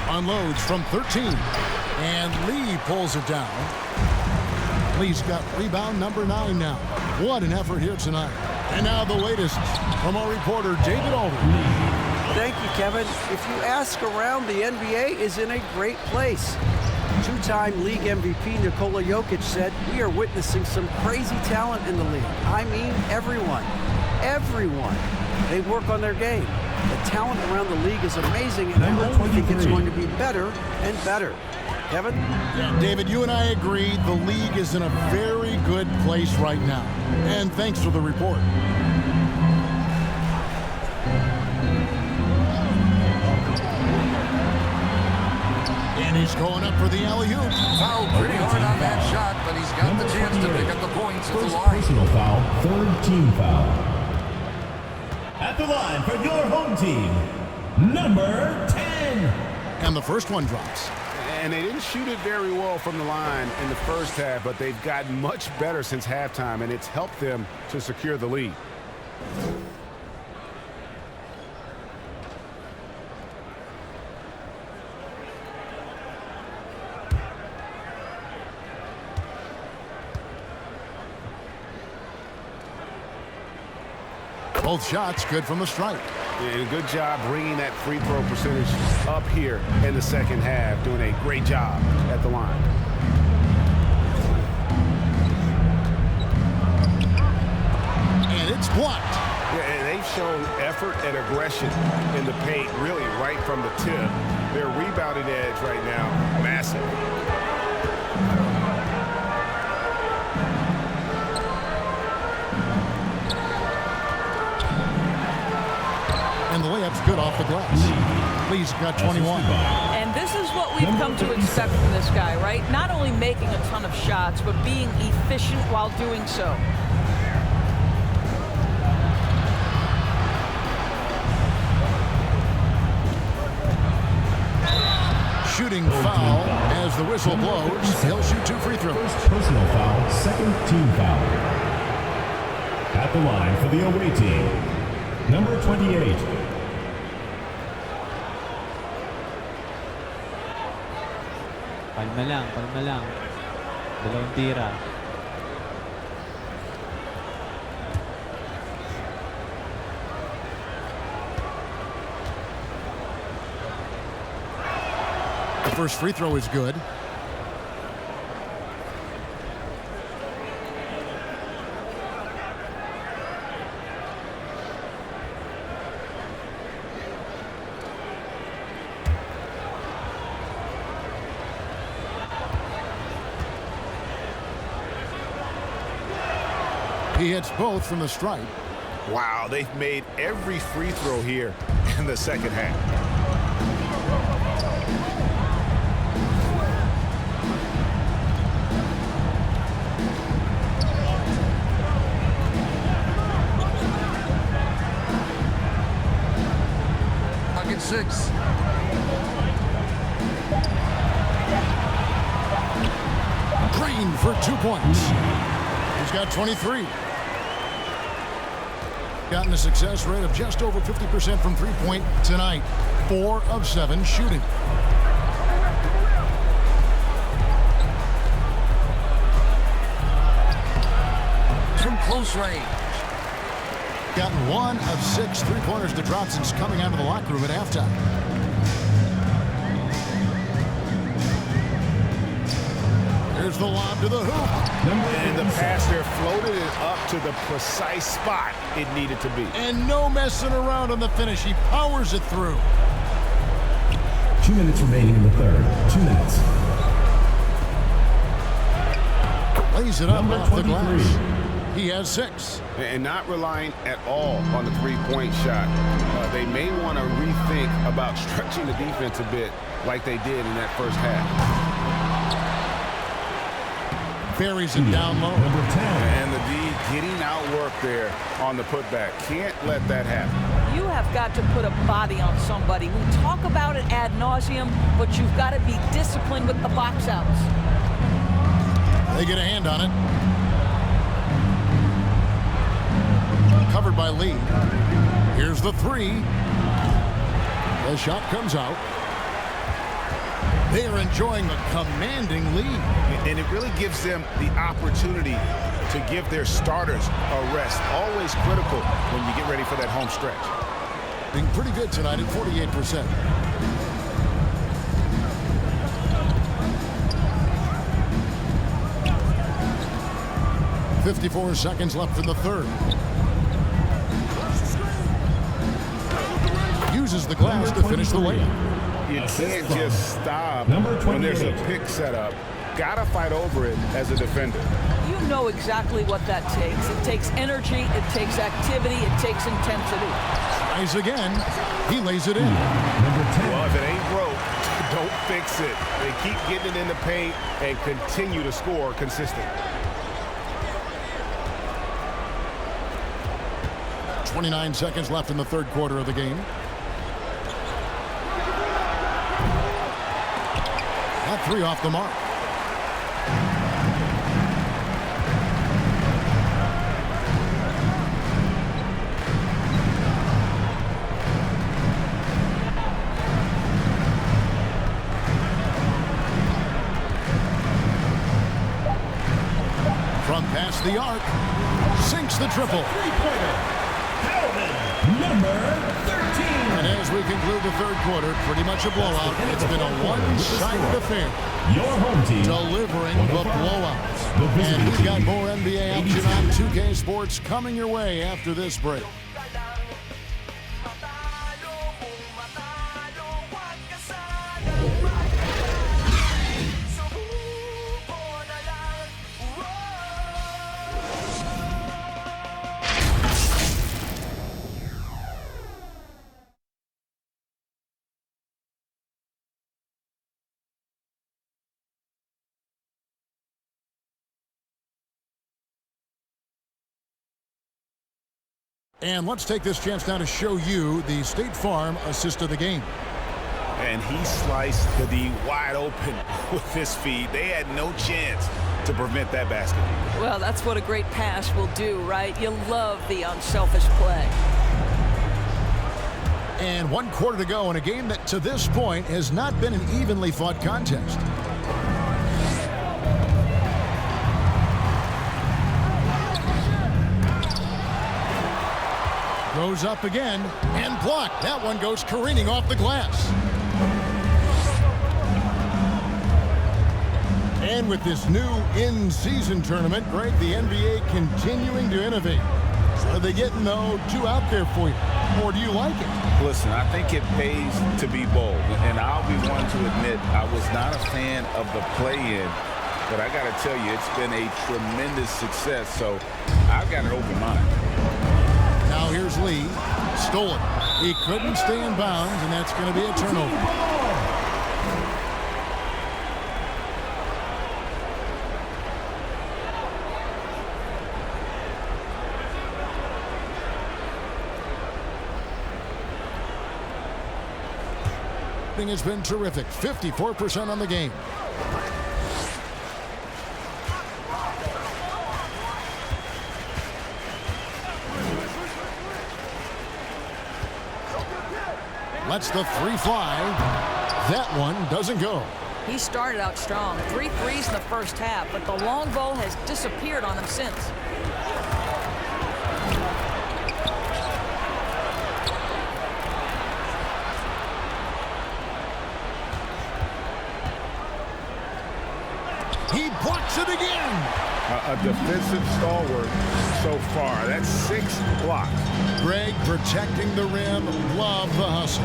Unloads from 13. And Lee pulls it down. Lee's got rebound number 9 now. What an effort here tonight. And now the latest from our reporter, David Aldridge. Thank you, Kevin. If you ask around, the NBA is in a great place. Two-time league MVP Nikola Jokic said, "We are witnessing some crazy talent in the league. I mean, everyone. Everyone. They work on their game. The talent around the league is amazing, and I only think it's going to be better and better." Kevin? Yeah, David, you and I agree the league is in a very good place right now. And thanks for the report. And he's going up for the alley-oop. Fouled pretty hard on that shot, but he's got the chance to pick up the points at the line. Personal foul, 3rd team foul. At the line for your home team, number 10. And the first one drops. And they didn't shoot it very well from the line in the first half, but they've gotten much better since halftime, and it's helped them to secure the lead. Both shots good from the stripe. And good job bringing that free throw percentage up here in the second half. Doing a great job at the line. And it's blocked. Yeah, and they've shown effort and aggression in the paint really right from the tip. Their rebounding edge right now, massive. And the layup's good off the glass. Lee's got 21. And this is what we've come to expect from this guy, right? Not only making a ton of shots, but being efficient while doing so. Shooting foul as the whistle blows. He'll shoot 2 free throws. Personal foul, 2nd team foul. At the line for the away team, number 28. Palma lang. Dalawang tira. The first free throw is good. He hits both from the stripe. Wow, they've made every free throw here in the second half. Bucket 6. Green for 2 points. He's got 23. Gotten a success rate of just over 50% from three-point tonight. 4 of 7 shooting. close range. Gotten 1 of 6 3-pointers to drop since coming out of the locker room at halftime. Here's the lob to the hoop. And the pass there floated it up to the precise spot it needed to be. And no messing around on the finish. He powers it through. 2 minutes remaining in the third. 2 minutes. Lays it up off the glass. He has 6. And not relying at all on the three-point shot. They may want to rethink about stretching the defense a bit like they did in that first half. Buries it down low. And the D getting outworked there on the putback. Can't let that happen. You have got to put a body on somebody. We talk about it ad nauseum, but you've got to be disciplined with the box outs. They get a hand on it. Covered by Lee. Here's the 3. The shot comes out. They are enjoying a commanding lead. And it really gives them the opportunity to give their starters a rest. Always critical when you get ready for that home stretch. Being pretty good tonight at 48%. .54 seconds left in the third. Uses the glass to finish the layup. You can't just stop when there's a pick set up. Gotta fight over it as a defender. You know exactly what that takes. It takes energy, it takes activity, it takes intensity. Tries again. He lays it in. Well, if it ain't broke, don't fix it. They keep getting it in the paint and continue to score consistently. 29 seconds left in the third quarter of the game. That 3 off the mark. From past the arc, sinks the triple. Number 13. And as we conclude the third quarter, pretty much a blowout. It's been a one-sided affair. Your home team delivering the blowouts. And we've got more NBA action on 2K Sports coming your way after this break. And let's take this chance now to show you the State Farm assist of the game. And he sliced the D wide open with his feet. They had no chance to prevent that basket. Well, that's what a great pass will do, right? You love the unselfish play. And 1 quarter to go in a game that to this point has not been an evenly fought contest. Goes up again and blocked. That one goes careening off the glass. And with this new in-season tournament, Greg, the NBA continuing to innovate. Are they getting, though, too out there for you? Or do you like it? Listen, I think it pays to be bold. And I'll be one to admit I was not a fan of the play-in. But I got to tell you, it's been a tremendous success. So I've got an open mind. Now here's Lee. Stolen. He couldn't stay in bounds, and that's going to be a turnover. Has been terrific. 54% on the game. Lets the 3 fly. That one doesn't go. He started out strong. 3 threes in the first half, but the long ball has disappeared on him since. makes it again. A defensive stalwart so far. That's 6 blocks. Greg protecting the rim. Love the hustle.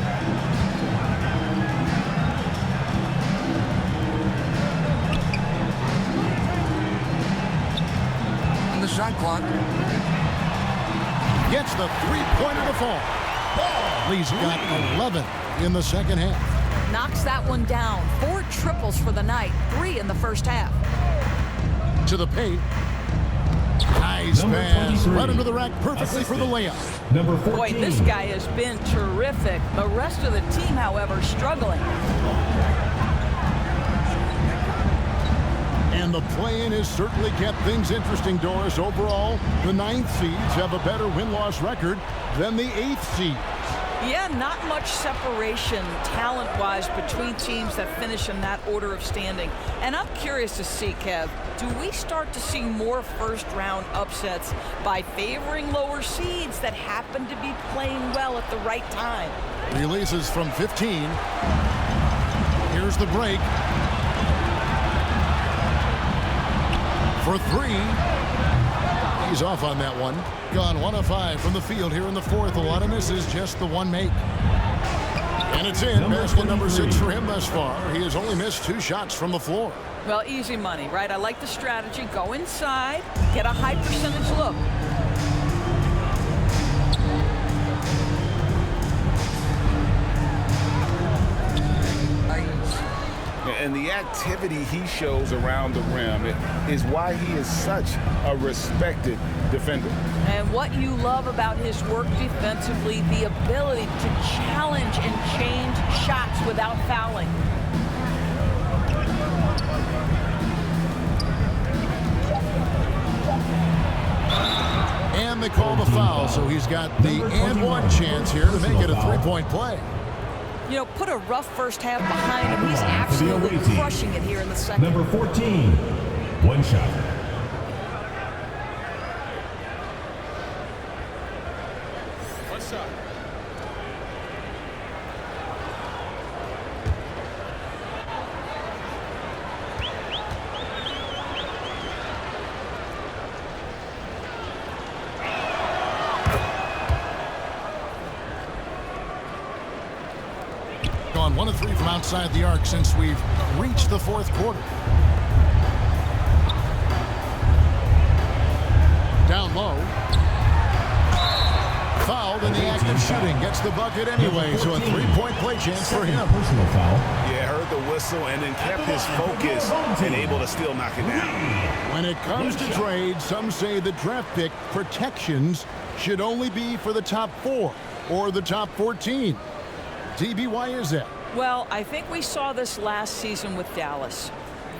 And the shot clock. Gets the three-pointer to fall. Lee's got 11 in the second half. Knocks that one down. 4 triples for the night. 3 in the first half. To the paint. Nice pass. Right into the rack perfectly for the layup. Number 14. Boy, this guy has been terrific. The rest of the team, however, struggling. And the play-in has certainly kept things interesting, Doris. Overall, the 9th seeds have a better win-loss record than the 8th seeds. Yeah, not much separation talent-wise between teams that finish in that order of standing. And I'm curious to see, Kev, do we start to see more first-round upsets by favoring lower seeds that happen to be playing well at the right time? Releases from 15. Here's the break. For 3. He's off on that one. Gone 1 of 5 from the field here in the fourth. A lot of misses, just the one make. And it's in. Basket number 6 for him thus far. He has only missed 2 shots from the floor. Well, easy money, right? I like the strategy. Go inside, get a high percentage look. And the activity he shows around the rim is why he is such a respected defender. And what you love about his work defensively, the ability to challenge and change shots without fouling. And they call the foul, so he's got the and one chance here to make it a 3-point play. You know, put a rough first half behind him. He's absolutely crushing it here in the second. Number 14, 1 shot. One shot. Gone 1 of 3 from outside the arc since we've reached the fourth quarter. Down low. Fouled in the act of shooting. Gets the bucket anyway, so a 3-point play chance for him. Personal foul. Yeah, heard the whistle and then kept his focus and able to still knock it down. When it comes to trades, some say the draft pick protections should only be for the top 4 or the top 14. DB, why is that? Well, I think we saw this last season with Dallas.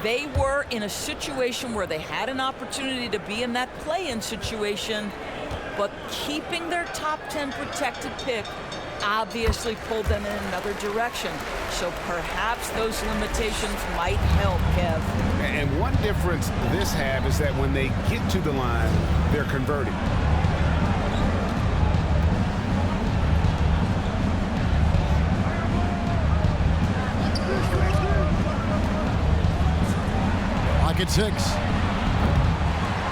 They were in a situation where they had an opportunity to be in that play-in situation, but keeping their top 10 protected pick obviously pulled them in another direction. So perhaps those limitations might help, Kev. And one difference this have is that when they get to the line, they're converting. At 6.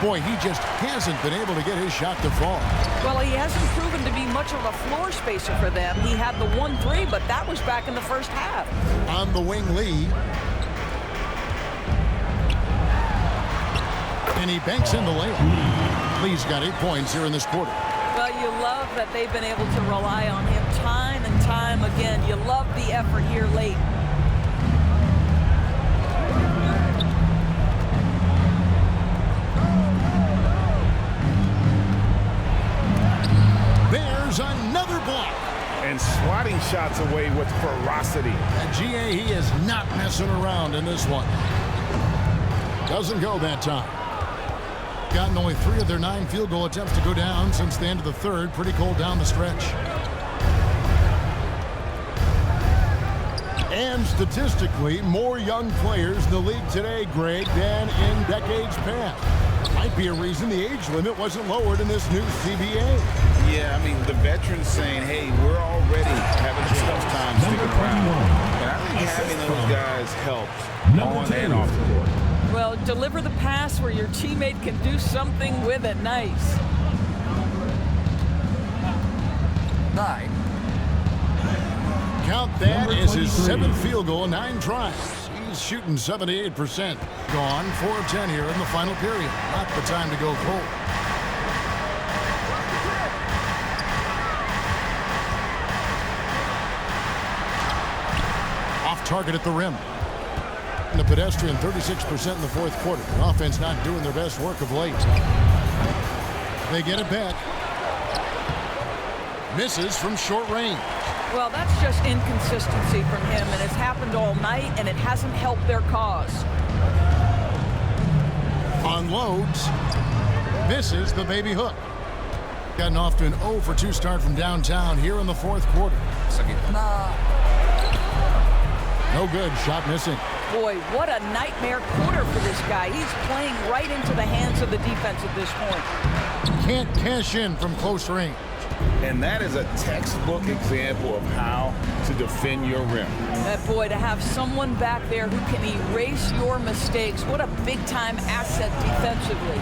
Boy, he just hasn't been able to get his shot to fall. Well, he hasn't proven to be much of a floor spacer for them. He had the 1-3, but that was back in the first half. On the wing, Lee. And he banks in the layup. Lee's got 8 points here in this quarter. Well, you love that they've been able to rely on him time and time again. You love the effort here late. Another block. And swatting shots away with ferocity. And GA, he is not messing around in this one. Doesn't go that time. Gotten only 3 of their 9 field goal attempts to go down since the end of the third. Pretty cold down the stretch. And statistically, more young players in the league today, Greg, than in decades past. Might be a reason the age limit wasn't lowered in this new CBA. Yeah, I mean, the veterans saying, hey, we're already having a tough time sticking around. And I think having those guys helps on and off the court. Well, know, deliver the pass where your teammate can do something with it. Nice. 9. Count that as his 7th field goal in 9 tries. He's shooting 78%. Gone 4 of 10 here in the final period. Not the time to go cold. Off target at the rim. And the pedestrian 36% in the 4th quarter. The offense not doing their best work of late. They get it back. Misses from short range. Well, that's just inconsistency from him, and it's happened all night, and it hasn't helped their cause. Unloads. Misses the baby hook. Gotten off to an 0 for 2 start from downtown here in the 4th quarter. No good. Shot missing. Boy, what a nightmare quarter for this guy. He's playing right into the hands of the defense at this point. Can't cash in from close range. And that is a textbook example of how to defend your rim. Boy, to have someone back there who can erase your mistakes, what a big-time asset defensively.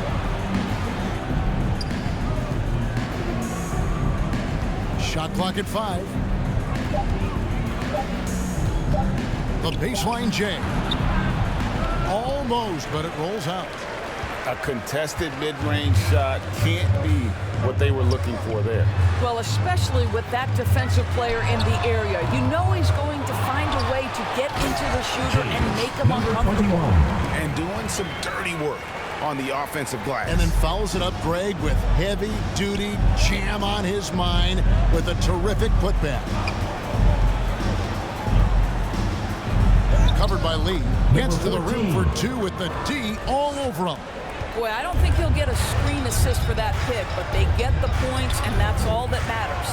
Shot clock at 5. The baseline J. Almost, but it rolls out. A contested mid-range shot can't be what they were looking for there. Well, especially with that defensive player in the area. You know he's going to find a way to get into the shooter and make him uncomfortable. And doing some dirty work on the offensive glass. And then follows it up, Greg, with heavy-duty jam on his mind with a terrific putback. Covered by Lee. Gets to the rim for 2 with the D all over him. Boy, I don't think he'll get a screen assist for that pick, but they get the points, and that's all that matters.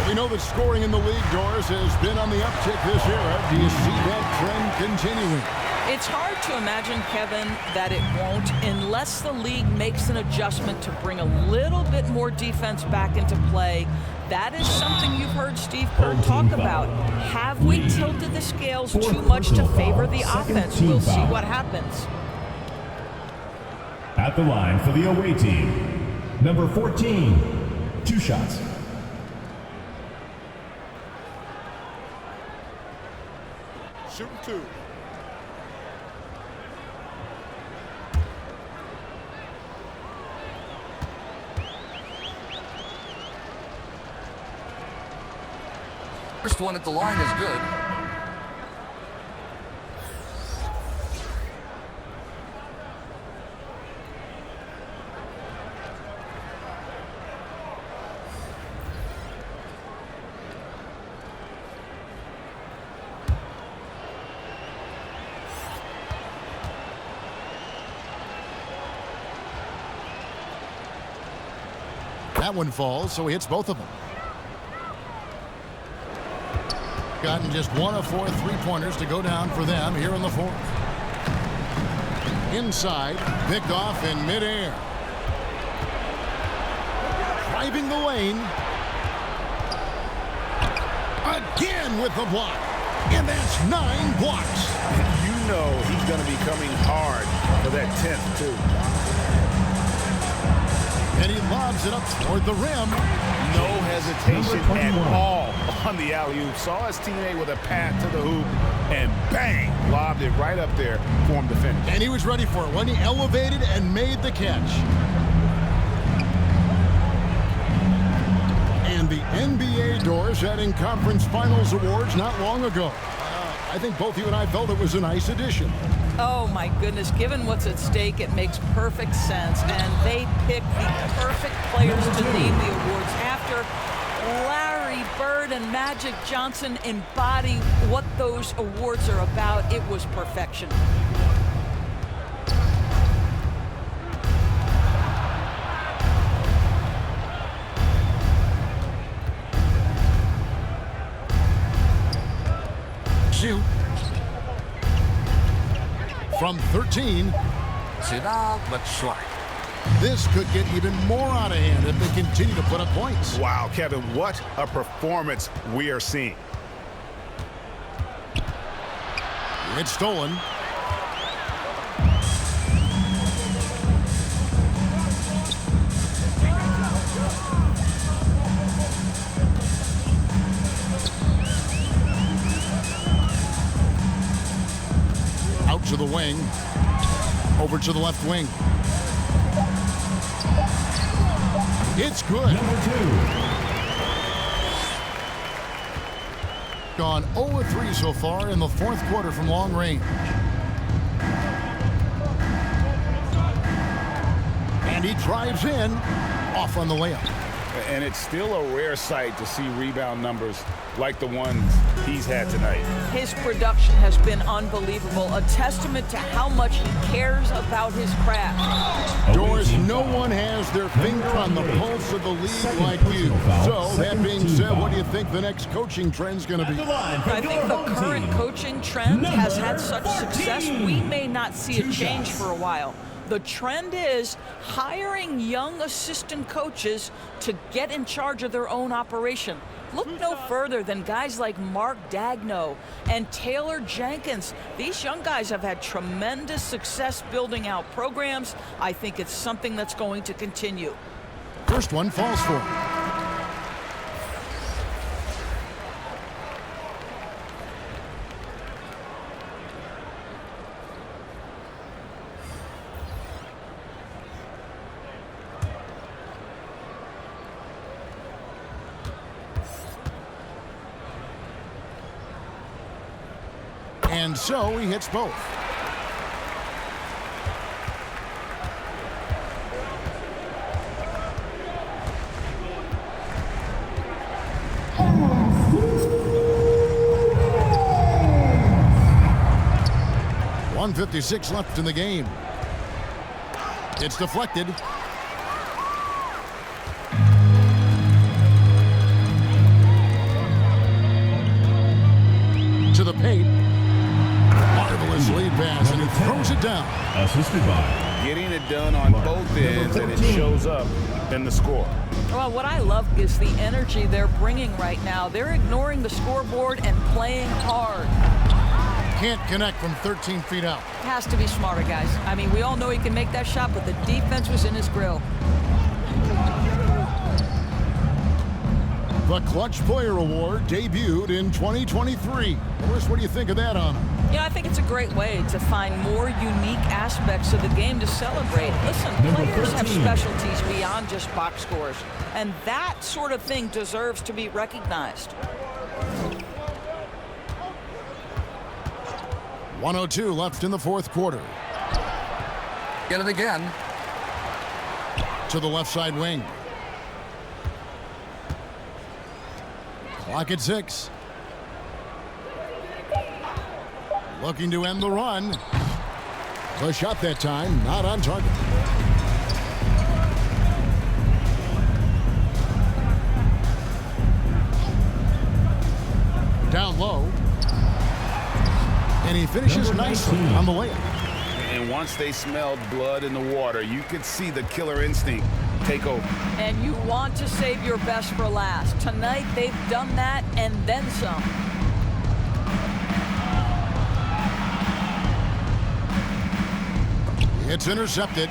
We know that scoring in the league, Doris, has been on the uptick this era. Do you see that trend continuing? It's hard to imagine, Kevin, that it won't unless the league makes an adjustment to bring a little bit more defense back into play. That is something you've heard Steve Kerr talk about. Have we tilted the scales too much to favor the offense? We'll see what happens. At the line for the away team, number 14, 2 shots. Shooting 2. First one at the line is good. That one falls, so he hits both of them. Gotten just 1 of 4 3-pointers to go down for them here in the 4th. Inside, picked off in midair. Driving the lane. Again with the block. And that's 9 blocks. You know he's going to be coming hard for that 10th, too. And he lobs it up toward the rim. No hesitation at all on the alley-oop. Saw his teammate with a pass to the hoop, and bang, lobbed it right up there for him to finish. And he was ready for it when he elevated and made the catch. And the NBA Doors adding conference finals awards not long ago. I think both you and I felt it was a nice addition. Oh my goodness, given what's at stake, it makes perfect sense. And they picked the perfect players to name the awards after. Larry Bird and Magic Johnson embody what those awards are about. It was perfection. Shoot. From 13. This could get even more out of hand if they continue to put up points. Wow, Kevin, what a performance we are seeing. It's stolen. Out to the wing. Over to the left wing. It's good. Number 2. Gone 0-3 so far in the fourth quarter from long range. And he drives in, off on the layup. And it's still a rare sight to see rebound numbers like the ones he's had tonight. His production has been unbelievable, a testament to how much he cares about his craft. Doris, no one has their finger on the pulse of the league like you. So, that being said, what do you think the next coaching trend's going to be? I think the current coaching trend has had such success, we may not see a change for a while. The trend is hiring young assistant coaches to get in charge of their own operation. Look no further than guys like Mark Dagno and Taylor Jenkins. These young guys have had tremendous success building out programs. I think it's something that's going to continue. First one falls for him. And so he hits both. .156 left in the game. It's deflected. To the paint. Marvelous lead pass, and he throws it down. Assisted by. Getting it done on both ends, and it shows up in the score. Well, what I love is the energy they're bringing right now. They're ignoring the scoreboard and playing hard. Can't connect from 13 feet out. Has to be smarter, guys. I mean, we all know he can make that shot, but the defense was in his grill. The Clutch Player Award debuted in 2023. Boris, what do you think of that honor? Yeah, I think it's a great way to find more unique aspects of the game to celebrate. Listen, players have specialties beyond just box scores, and that sort of thing deserves to be recognized. 1:02 left in the fourth quarter. Get it again. To the left side wing. Clock at 6. Looking to end the run. The shot that time, not on target. Down low. And he finishes nicely on the layup. And once they smelled blood in the water, you could see the killer instinct take over. And you want to save your best for last. Tonight, they've done that and then some. It's intercepted.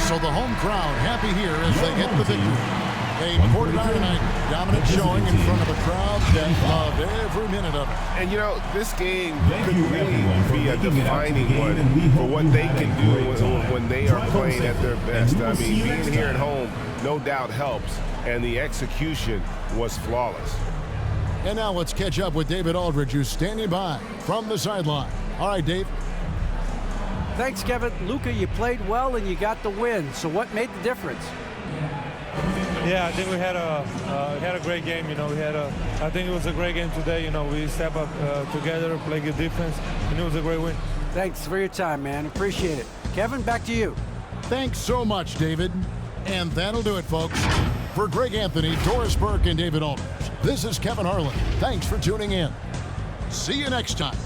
So the home crowd happy here as they get the victory. They poured it out tonight. Dominant showing in front of a crowd that loved every minute of it. And you know, this game could really be a defining one for what they can do when they are playing at their best. I mean, being here at home no doubt helps, and the execution was flawless. And now let's catch up with David Aldridge, who's standing by from the sideline. All right, Dave. Thanks, Kevin. Luka, you played well and you got the win. So what made the difference? Yeah, I think we had a great game. You know, I think it was a great game today. You know, we step up together, play good defense, and it was a great win. Thanks for your time, man. Appreciate it. Kevin, back to you. Thanks so much, David. And that'll do it, folks. For Greg Anthony, Doris Burke, and David Aldridge, this is Kevin Harlan. Thanks for tuning in. See you next time.